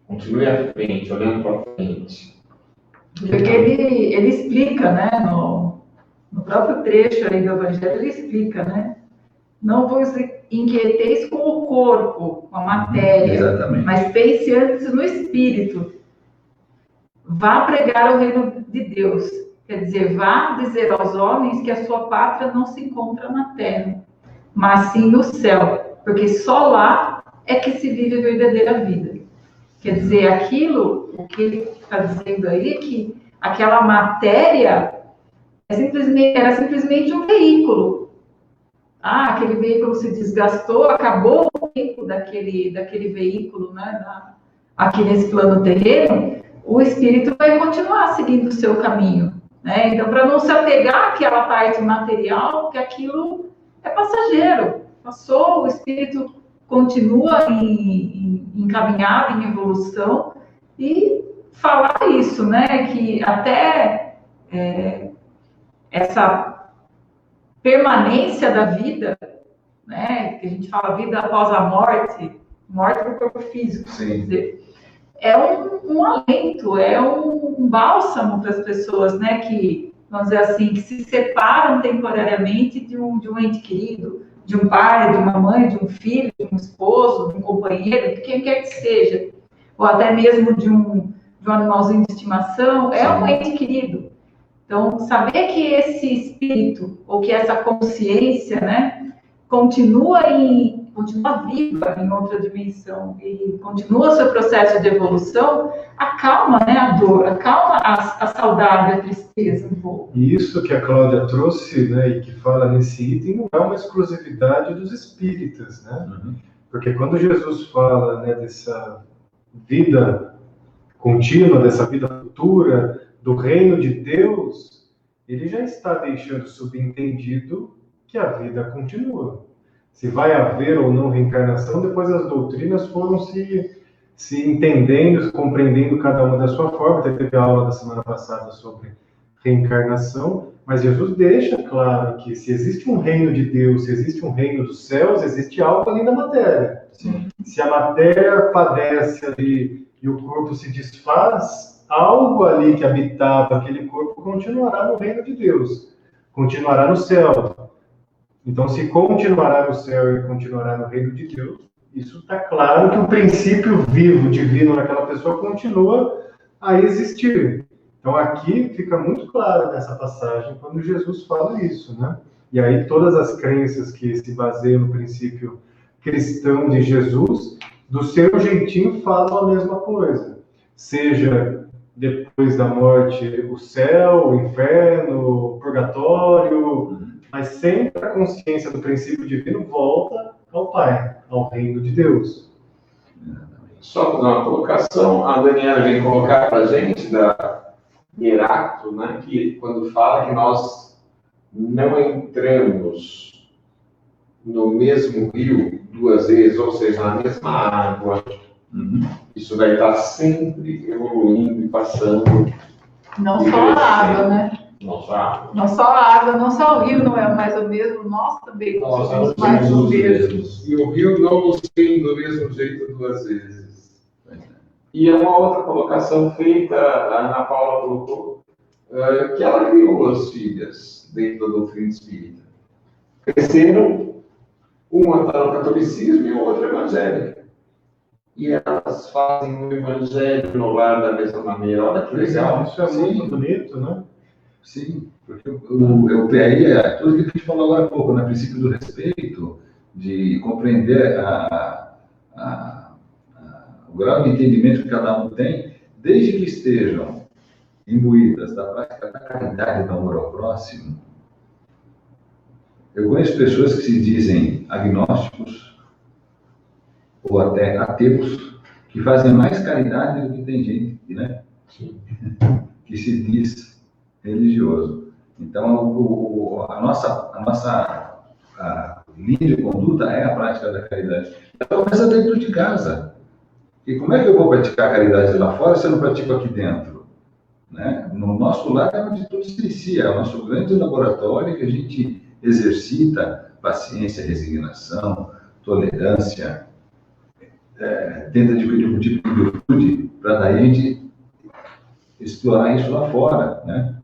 Continue à frente, olhando para frente. Porque ele explica, né, no próprio trecho aí do Evangelho, ele explica, né? Não vos inquieteis com o corpo, com a matéria, Exatamente. mas pense antes no espírito. Vá pregar o reino de Deus. Quer dizer, vá dizer aos homens que a sua pátria não se encontra na terra, mas sim no céu. Porque só lá é que se vive a verdadeira vida. Quer dizer, aquilo, o que ele está dizendo aí, é que aquela matéria era simplesmente um veículo. Aquele veículo se desgastou, acabou o tempo daquele veículo, né, aqui nesse plano terreno, o espírito vai continuar seguindo o seu caminho. Né? Então, para não se apegar àquela parte material, porque aquilo é passageiro. Passou, o espírito continua encaminhado, em evolução, e falar isso, né, que até essa permanência da vida, né? Que a gente fala vida após a morte, morte do corpo físico. Sim. Quer dizer, é um alento, é um bálsamo para as pessoas, né? Que, vamos dizer assim, que se separam temporariamente de um ente querido, de um pai, de uma mãe, de um filho, de um esposo, de um companheiro, de quem quer que seja, ou até mesmo de um animalzinho de estimação, é um ente querido. Então, saber que esse espírito, ou que essa consciência, né, continua viva em outra dimensão e continua seu processo de evolução, acalma, né, a dor, acalma a saudade, a tristeza um pouco. E isso que a Cláudia trouxe, né, e que fala nesse item, não é uma exclusividade dos espíritas, né? Uhum. Porque quando Jesus fala, né, dessa vida contínua, dessa vida futura, do reino de Deus, ele já está deixando subentendido que a vida continua. Se vai haver ou não reencarnação, depois as doutrinas foram se entendendo, compreendendo cada uma da sua forma. Até teve a aula da semana passada sobre reencarnação, mas Jesus deixa claro que se existe um reino de Deus, se existe um reino dos céus, existe algo além da matéria. Sim. Se a matéria padece ali e o corpo se desfaz, algo ali que habitava aquele corpo continuará no reino de Deus, continuará no céu. Então, se continuará no céu e continuará no reino de Deus, isso está claro que o princípio vivo, divino naquela pessoa continua a existir. Então, aqui fica muito claro nessa passagem quando Jesus fala isso, né? E aí todas as crenças que se baseiam no princípio cristão de Jesus, do seu jeitinho falam a mesma coisa. Seja depois da morte o céu, o inferno, o purgatório, mas sempre a consciência do princípio divino volta ao Pai, ao reino de Deus. Só para uma colocação, a Daniela vem colocar para a gente, da Heráclito, né, que quando fala que nós não entramos no mesmo rio duas vezes, ou seja, na mesma água, isso vai estar sempre evoluindo e passando. Não só a água, né? Não só a água. Não só a água, não só o rio não é mais o mesmo, nós também não somos mais o mesmo. E o rio não nos tem do mesmo jeito duas vezes. E é uma outra colocação feita, a Ana Paula colocou, que ela criou as filhas dentro da doutrina espírita. Cresceram, uma está no catolicismo e a outra evangélica. E elas fazem o evangelho no lar da mesma maneira. Olha que legal. Isso é muito bonito, né? Sim, porque aí é tudo que a gente falou agora há pouco, né? O princípio do respeito, de compreender o grau de entendimento que cada um tem, desde que estejam imbuídas da prática da caridade e do amor ao próximo. Eu conheço pessoas que se dizem agnósticos ou até ateus, que fazem mais caridade do que tem gente, né? Que se diz religioso. Então, a nossa linha de conduta é a prática da caridade. Ela começa dentro de casa. E como é que eu vou praticar a caridade lá fora se eu não pratico aqui dentro? Né? No nosso lar é onde tudo se inicia, é o nosso grande laboratório que a gente exercita paciência, resignação, tolerância, tenta adquirir um tipo de virtude para daí a gente explorar isso lá fora, né?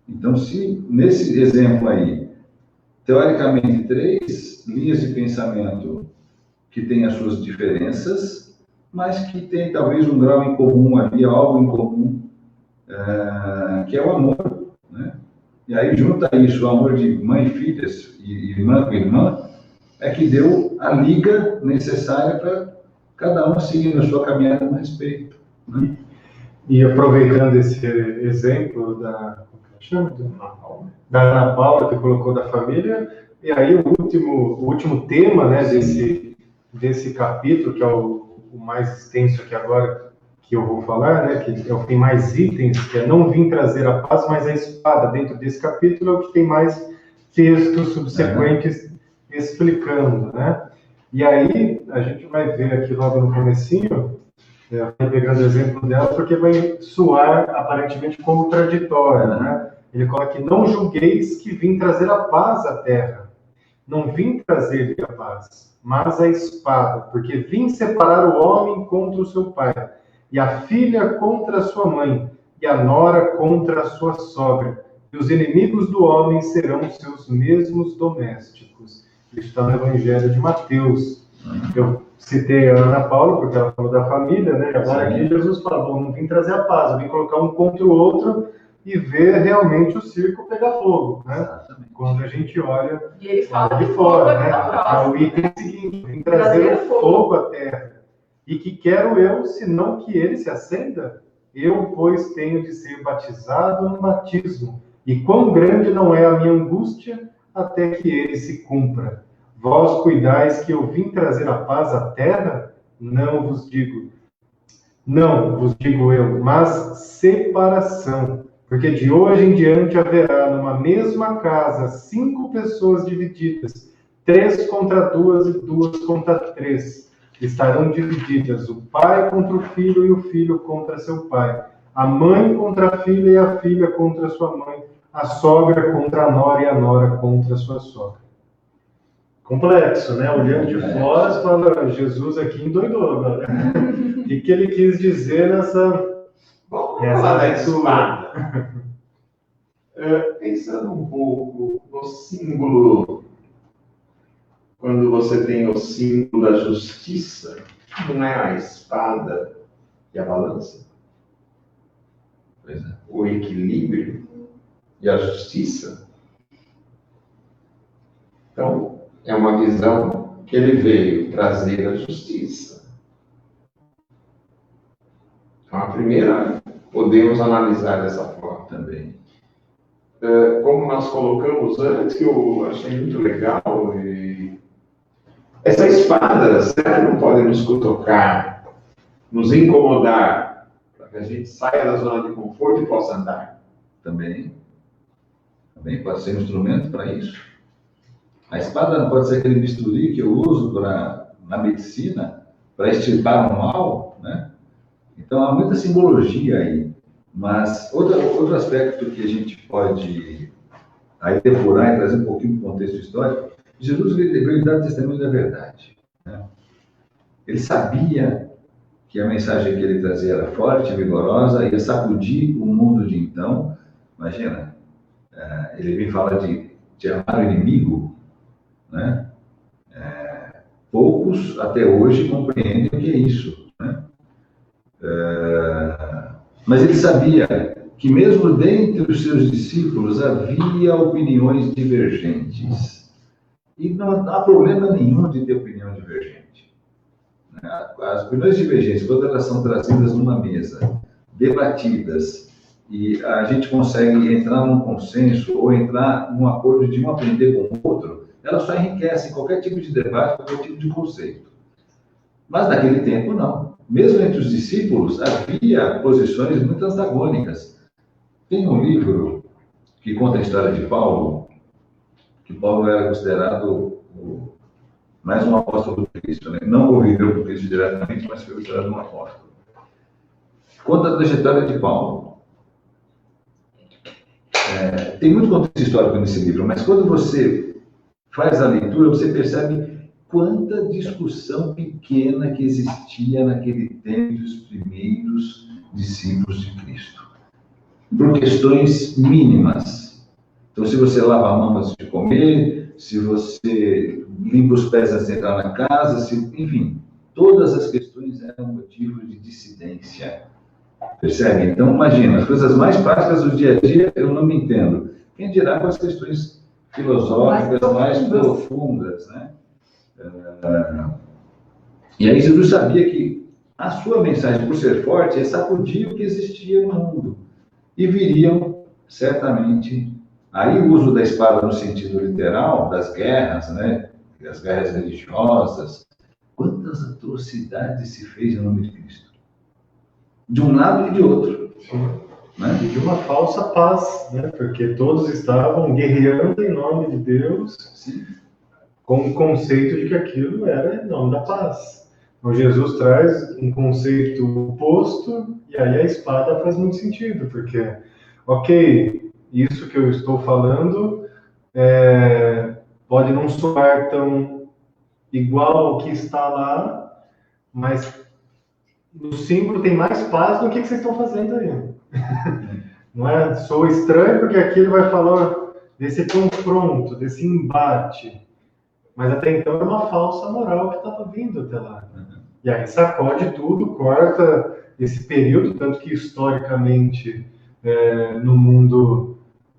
Então, se nesse exemplo aí, teoricamente, 3 linhas de pensamento que têm as suas diferenças, mas que tem talvez um grau em comum ali, algo em comum, que é o amor, né? E aí junta isso, o amor de mãe e filhas, e irmã com irmã, é que deu a liga necessária para cada um seguir a sua caminhada no respeito, né? E aproveitando esse exemplo da Ana Paula, que colocou da família, e aí o último tema, né, desse capítulo, que é o mais extenso aqui agora, que eu vou falar, né, que é o que tem mais itens, que é não vim trazer a paz, mas a espada. Dentro desse capítulo é o que tem mais textos subsequentes explicando, né? E aí a gente vai ver aqui logo no comecinho, pegando o exemplo dela, porque vai soar aparentemente contraditório, né? Ele coloca que não julgueis que vim trazer a paz à terra. Não vim trazer a paz, mas a espada, porque vim separar o homem contra o seu pai, e a filha contra a sua mãe, e a nora contra a sua sogra. E os inimigos do homem serão seus mesmos domésticos. Isso está no Evangelho de Mateus. Eu citei a Ana Paula, porque ela falou da família, né? Agora aqui Jesus fala, bom, não vim trazer a paz, eu vim colocar um contra o outro e ver realmente o circo pegar fogo, né? Exatamente. Quando a gente olha E ele fala de de fora, né? fogo, É o item seguinte, vim trazer o fogo à terra. E que quero eu, senão que ele se acenda? Eu, pois, tenho de ser batizado no batismo. E quão grande não é a minha angústia até que ele se cumpra. Vós cuidais que eu vim trazer a paz à terra? Não vos digo eu, mas separação. Porque de hoje em diante haverá numa mesma casa 5 pessoas divididas, 3 contra 2 e 2 contra 3. Estarão divididas o pai contra o filho e o filho contra seu pai, a mãe contra a filha e a filha contra sua mãe, a sogra contra a nora e a nora contra a sua sogra. Complexo, né? Olhando de fora, você fala, Jesus aqui endoidou agora. O que ele quis dizer nessa... Vamos falar da espada. Pensando um pouco no símbolo, quando você tem o símbolo da justiça, não é a espada e a balança? Pois é. O equilíbrio e a justiça. Então, é uma visão que ele veio trazer a justiça. Então, a primeira, podemos analisar dessa forma também. Como nós colocamos antes, que eu achei muito legal, essa espada, será que não pode nos cutucar, nos incomodar, para que a gente saia da zona de conforto e possa andar? Também pode ser um instrumento para isso. A espada não pode ser aquele bisturi que eu uso na medicina para extirpar o mal, né? Então há muita simbologia aí. Mas outro aspecto que a gente pode aí depurar e trazer um pouquinho do contexto histórico, Jesus veio dar testemunho da verdade, né? Ele sabia que a mensagem que ele trazia era forte, vigorosa, ia sacudir o mundo de então. Imagina, ele vem falar de amar o inimigo, né? Poucos até hoje compreendem o que é isso, né? Mas ele sabia que mesmo dentre os seus discípulos havia opiniões divergentes. E não há problema nenhum de ter opinião divergente. As opiniões divergentes, quando elas são trazidas numa mesa, debatidas, e a gente consegue entrar num consenso ou entrar num acordo de um aprender com o outro, elas só enriquecem qualquer tipo de debate, qualquer tipo de conceito. Mas naquele tempo, não. Mesmo entre os discípulos, havia posições muito antagônicas. Tem um livro que conta a história de Paulo, que Paulo era considerado mais um apóstolo do Cristo, né? Não conviveu com Cristo diretamente, mas foi considerado um apóstolo. Conta a trajetória de Paulo. Tem muito contexto histórico nesse livro, mas quando você faz a leitura, você percebe quanta discussão pequena que existia naquele tempo dos primeiros discípulos de Cristo. Por questões mínimas. Então, se você lava a mão antes de comer, se você limpa os pés antes de entrar na casa, enfim, todas as questões eram motivo de dissidência. Percebe? Então, imagina, as coisas mais práticas do dia a dia eu não me entendo. Quem dirá com as questões filosóficas mais profundas, né? E aí Jesus sabia que a sua mensagem, por ser forte, ia sacudir o que existia no mundo. E viriam, certamente, aí o uso da espada no sentido literal, das guerras, né? Das guerras religiosas. Quantas atrocidades se fez em nome de Cristo? De um lado e de outro. Né? E de uma falsa paz, né? Porque todos estavam guerreando em nome de Deus. Sim. Com o conceito de que aquilo era em nome da paz. Então, Jesus traz um conceito oposto, e aí a espada faz muito sentido, porque, ok, isso que eu estou falando pode não soar tão igual ao que está lá, mas no símbolo tem mais paz do que vocês estão fazendo aí. Não é? Sou estranho porque aqui ele vai falar desse confronto, desse embate. Mas até então era uma falsa moral que estava vindo até lá. E aí sacode tudo, corta esse período, tanto que historicamente no mundo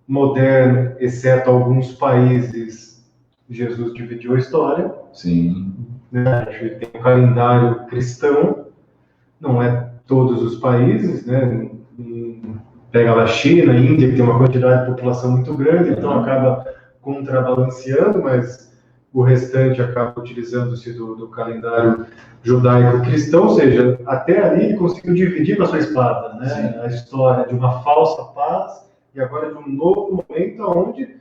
moderno, exceto alguns países, Jesus dividiu a história. Sim. Né? A gente tem um calendário cristão, não é todos os países, né? Pega lá a China, a Índia, que tem uma quantidade de população muito grande, então acaba contrabalanceando, mas o restante acaba utilizando-se do calendário judaico-cristão, ou seja, até ali ele conseguiu dividir com a sua espada, né? Sim. A história de uma falsa paz e agora de um novo momento onde,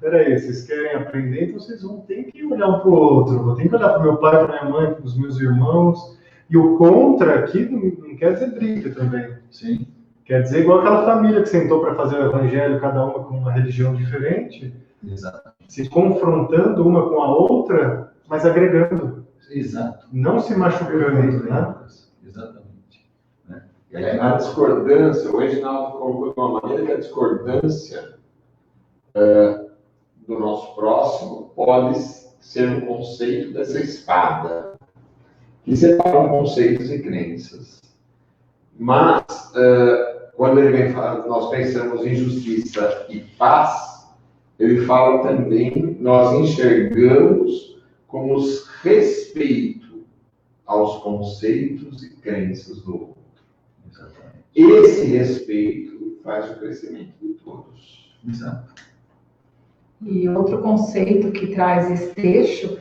peraí, vocês querem aprender, então vocês vão ter que olhar um para o outro, vou ter que olhar para o meu pai, para minha mãe, para os meus irmãos, e o contra aqui não quer dizer briga também. Sim. Quer dizer, igual aquela família que sentou para fazer o evangelho, cada uma com uma religião diferente, Exato. se confrontando uma com a outra, mas agregando. Exato. Não se machucando, né? Exatamente. Né? E aí, a discordância, o Reginaldo colocou de uma maneira que a discordância do nosso próximo pode ser um conceito dessa espada, que separam conceitos e crenças. Mas, quando ele vem falar, nós pensamos em justiça e paz, ele fala também, nós enxergamos como respeito aos conceitos e crenças do outro. Exatamente. Esse respeito faz o crescimento de todos. Exato. E outro conceito que traz esse trecho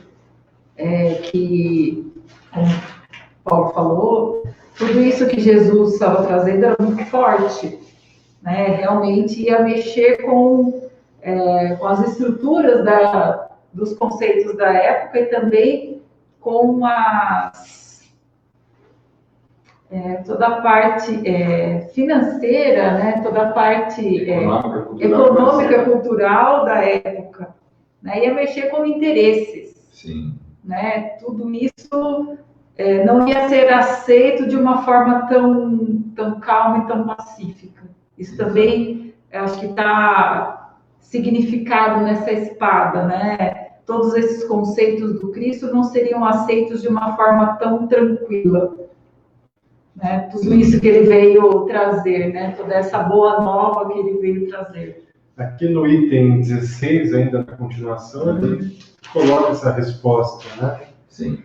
é que, como o Paulo falou, tudo isso que Jesus estava trazendo era muito forte, né? Realmente ia mexer com as estruturas dos conceitos da época e também com toda a parte financeira, né? Toda a parte econômica, cultural da época, né? Ia mexer com interesses. Sim. Né? Tudo isso não ia ser aceito de uma forma tão calma e tão pacífica. Isso também, acho que está significado nessa espada, né? Todos esses conceitos do Cristo não seriam aceitos de uma forma tão tranquila. Né? Tudo isso que ele veio trazer, né? Toda essa boa nova que ele veio trazer. Aqui no item 16, ainda na continuação, ele coloca essa resposta, né? Sim.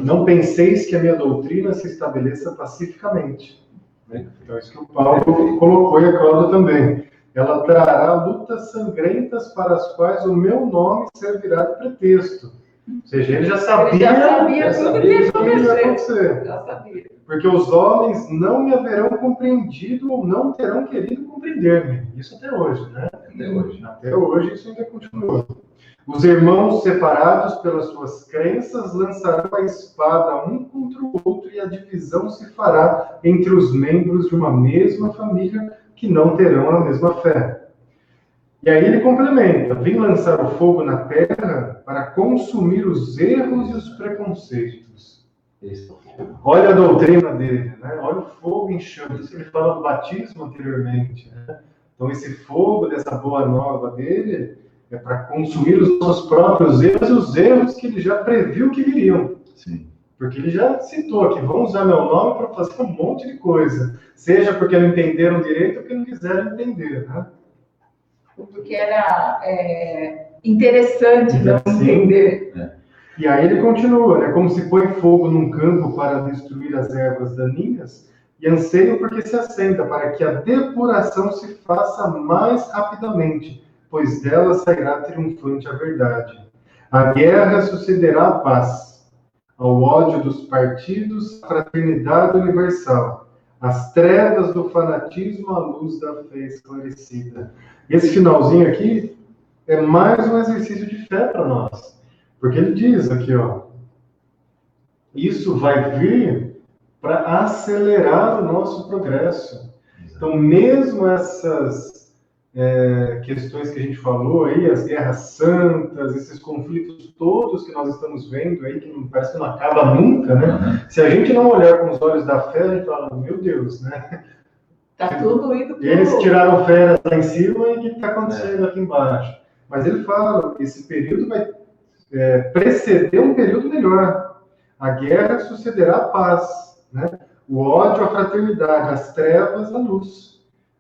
Não penseis que a minha doutrina se estabeleça pacificamente. Né? Então, isso que o Paulo colocou e a Cláudia também. Ela trará lutas sangrentas para as quais o meu nome servirá de pretexto. Ou seja, ele já sabia tudo que ia acontecer. Já sabia. Porque os homens não me haverão compreendido ou não terão querido compreender-me. Isso até hoje, né? Até hoje. Até hoje isso ainda continua. Os irmãos separados pelas suas crenças lançarão a espada um contra o outro e a divisão se fará entre os membros de uma mesma família que não terão a mesma fé. E aí ele complementa: vim lançar o fogo na terra para consumir os erros e os preconceitos. Olha a doutrina dele, né? Olha o fogo em chamas. Isso que ele fala do batismo anteriormente, né? Então esse fogo dessa boa nova dele é para consumir os seus próprios erros e os erros que ele já previu que viriam. Sim. Porque ele já citou aqui: vão usar meu nome para fazer um monte de coisa. Seja porque não entenderam direito ou porque não quiseram entender, né? Porque era interessante não entender. E aí ele continua, né? Como se põe fogo num campo para destruir as ervas daninhas, e anseio porque se acenda, para que a depuração se faça mais rapidamente, pois dela sairá triunfante a verdade. A guerra sucederá a paz, ao ódio dos partidos, a fraternidade universal, as trevas do fanatismo à luz da fé esclarecida. Esse finalzinho aqui é mais um exercício de fé para nós. Porque ele diz aqui, ó, isso vai vir para acelerar o nosso progresso. Então, mesmo essas questões que a gente falou aí, as guerras santas, esses conflitos todos que nós estamos vendo aí, que parece que não acaba nunca, né? Se a gente não olhar com os olhos da fé, a gente fala, meu Deus, né? Tá tudo indo pro... Eles tiraram férias lá em cima e o que está acontecendo aqui embaixo? Mas ele fala que esse período vai preceder um período melhor. A guerra sucederá a paz, né? O ódio, a fraternidade, as trevas, a luz.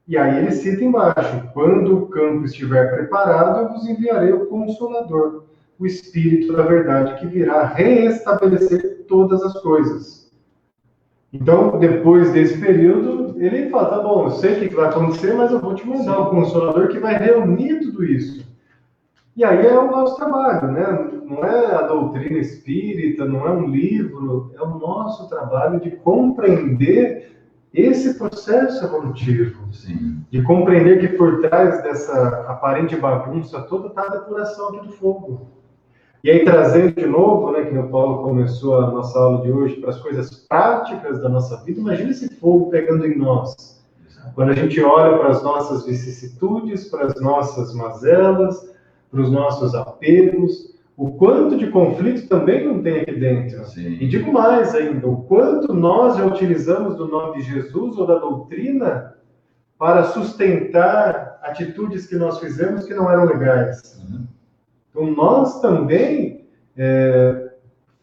E aí ele cita embaixo, quando o campo estiver preparado, eu vos enviarei o Consolador, o Espírito da verdade, que virá reestabelecer todas as coisas. Então, depois desse período, ele fala, tá bom, eu sei o que vai acontecer, mas eu vou te mandar o Consolador que vai reunir tudo isso. E aí é o nosso trabalho, né? Não é a doutrina espírita, não é um livro, é o nosso trabalho de compreender esse processo evolutivo. Sim. De compreender que por trás dessa aparente bagunça toda está a depuração aqui do fogo. E aí, trazendo de novo, né, que o Paulo começou a nossa aula de hoje, para as coisas práticas da nossa vida, imagina esse fogo pegando em nós. Quando a gente olha para as nossas vicissitudes, para as nossas mazelas, para os nossos apegos, o quanto de conflito também não tem aqui dentro. Sim. E digo mais ainda, o quanto nós já utilizamos do nome de Jesus ou da doutrina para sustentar atitudes que nós fizemos que não eram legais. Então, nós também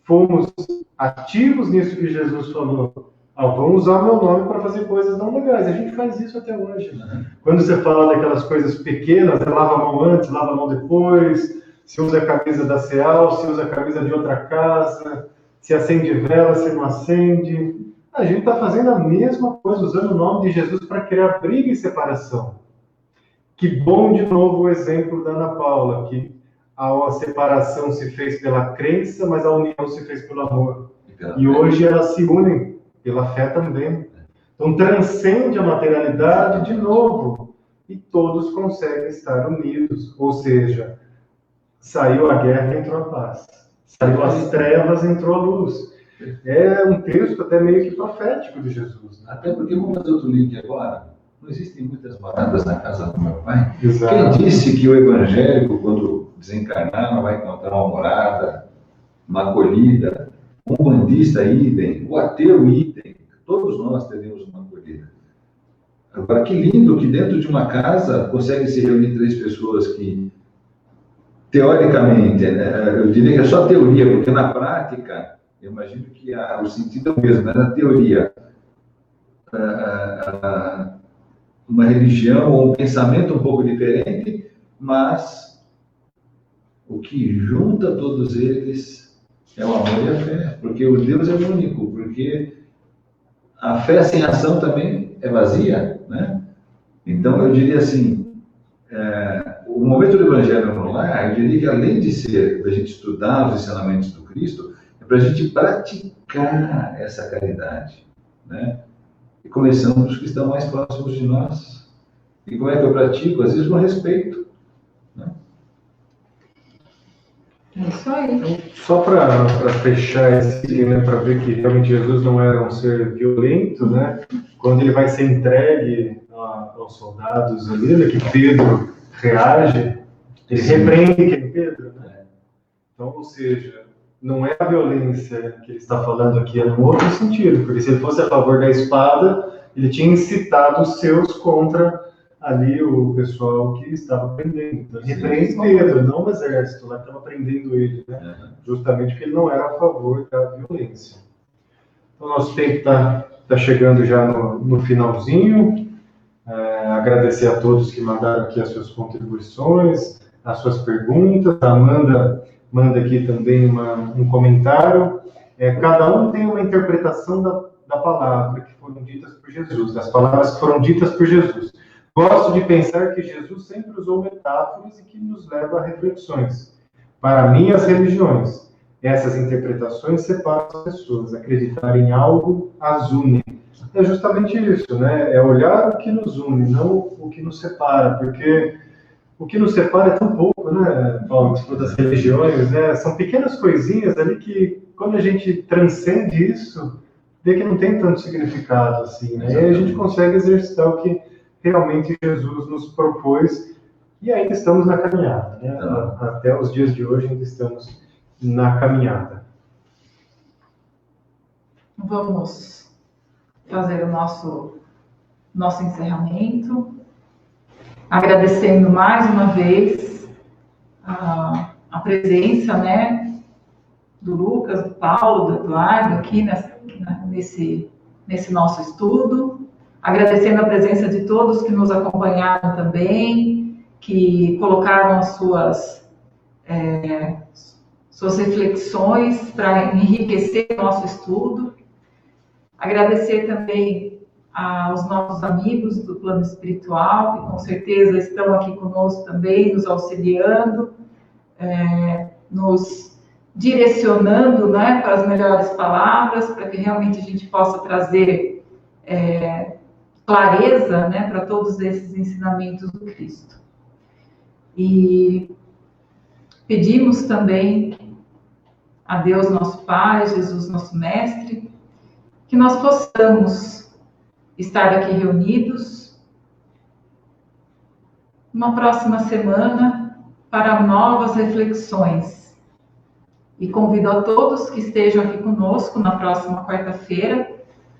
fomos ativos nisso que Jesus falou. Vamos usar meu nome para fazer coisas não legais. A gente faz isso até hoje. Quando você fala daquelas coisas pequenas, lava a mão antes, lava a mão depois, se usa a camisa da CEAL, se usa a camisa de outra casa, se acende vela, se não acende. A gente está fazendo a mesma coisa, usando o nome de Jesus para criar briga e separação. Que bom, de novo, o exemplo da Ana Paula, que a separação se fez pela crença, mas a união se fez pelo amor. E hoje elas se unem pela fé também. Então, transcende a materialidade de novo. E todos conseguem estar unidos. Ou seja, saiu a guerra e entrou a paz. Saiu as trevas e entrou a luz. É um texto até meio que profético de Jesus. Né? Até porque, vamos fazer outro link agora, não existem muitas moradas na casa do meu pai. Exato. Quem disse que o evangélico, quando desencarnar, não vai encontrar uma morada, uma acolhida, um bandista idem, o ateu idem, todos nós teremos uma acolhida. Agora, que lindo que dentro de uma casa consegue se reunir 3 pessoas que, teoricamente, eu diria que é só teoria, porque na prática, eu imagino que o sentido é o mesmo, mas na teoria, uma religião ou um pensamento um pouco diferente, mas o que junta todos eles é o amor e a fé, porque o Deus é único, porque a fé sem ação também é vazia, né? Então, eu diria assim, o momento do Evangelho no lar, eu diria que além de ser para a gente estudar os ensinamentos do Cristo, é para a gente praticar essa caridade, né? E começando dos que estão mais próximos de nós. E como é que eu pratico? Às vezes com respeito, né? É isso aí. Só para fechar esse, né, para ver que realmente Jesus não era um ser violento, né? Quando ele vai ser entregue aos soldados ali, né, que Pedro reage, ele repreende quem? Pedro, né? Então, ou seja, não é a violência que ele está falando aqui, é no outro sentido, porque se ele fosse a favor da espada, ele tinha incitado os seus contra ali o pessoal que estava prendendo. Então, ele repreende Pedro, não o exército, lá que estava prendendo ele, né? Justamente porque ele não era a favor da violência. Então, nosso tempo está chegando já no finalzinho. Agradecer a todos que mandaram aqui as suas contribuições, as suas perguntas. A Amanda manda aqui também um comentário. Cada um tem uma interpretação da palavra que foram ditas por Jesus, das palavras que foram ditas por Jesus. Gosto de pensar que Jesus sempre usou metáforas e que nos leva a reflexões. Para mim, as religiões, essas interpretações separam as pessoas. Acreditar em algo as une. É justamente isso, né? É olhar o que nos une, não o que nos separa, porque o que nos separa é tão pouco, né, Paulo? Das religiões, né? São pequenas coisinhas ali que, quando a gente transcende isso, vê que não tem tanto significado assim, né? E aí a gente consegue exercitar o que realmente Jesus nos propôs, e ainda estamos na caminhada, né? Até os dias de hoje ainda estamos na caminhada. Vamos fazer o nosso encerramento, agradecendo mais uma vez a presença, né, do Lucas, do Paulo, do Eduardo aqui nesse nosso estudo, agradecendo a presença de todos que nos acompanharam também, que colocaram as suas reflexões para enriquecer o nosso estudo. Agradecer também aos nossos amigos do plano espiritual, que com certeza estão aqui conosco também, nos auxiliando, nos direcionando, né, para as melhores palavras, para que realmente a gente possa trazer clareza, né, para todos esses ensinamentos do Cristo. E pedimos também a Deus, nosso Pai, Jesus, nosso Mestre, que nós possamos estar aqui reunidos numa próxima semana para novas reflexões. E convido a todos que estejam aqui conosco na próxima quarta-feira,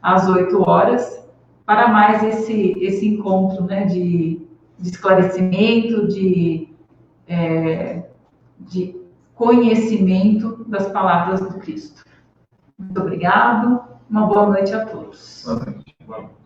às 8 horas, para mais esse encontro, né, de esclarecimento, de conhecimento das palavras do Cristo. Muito obrigado, uma boa noite a todos. Boa noite. Boa noite.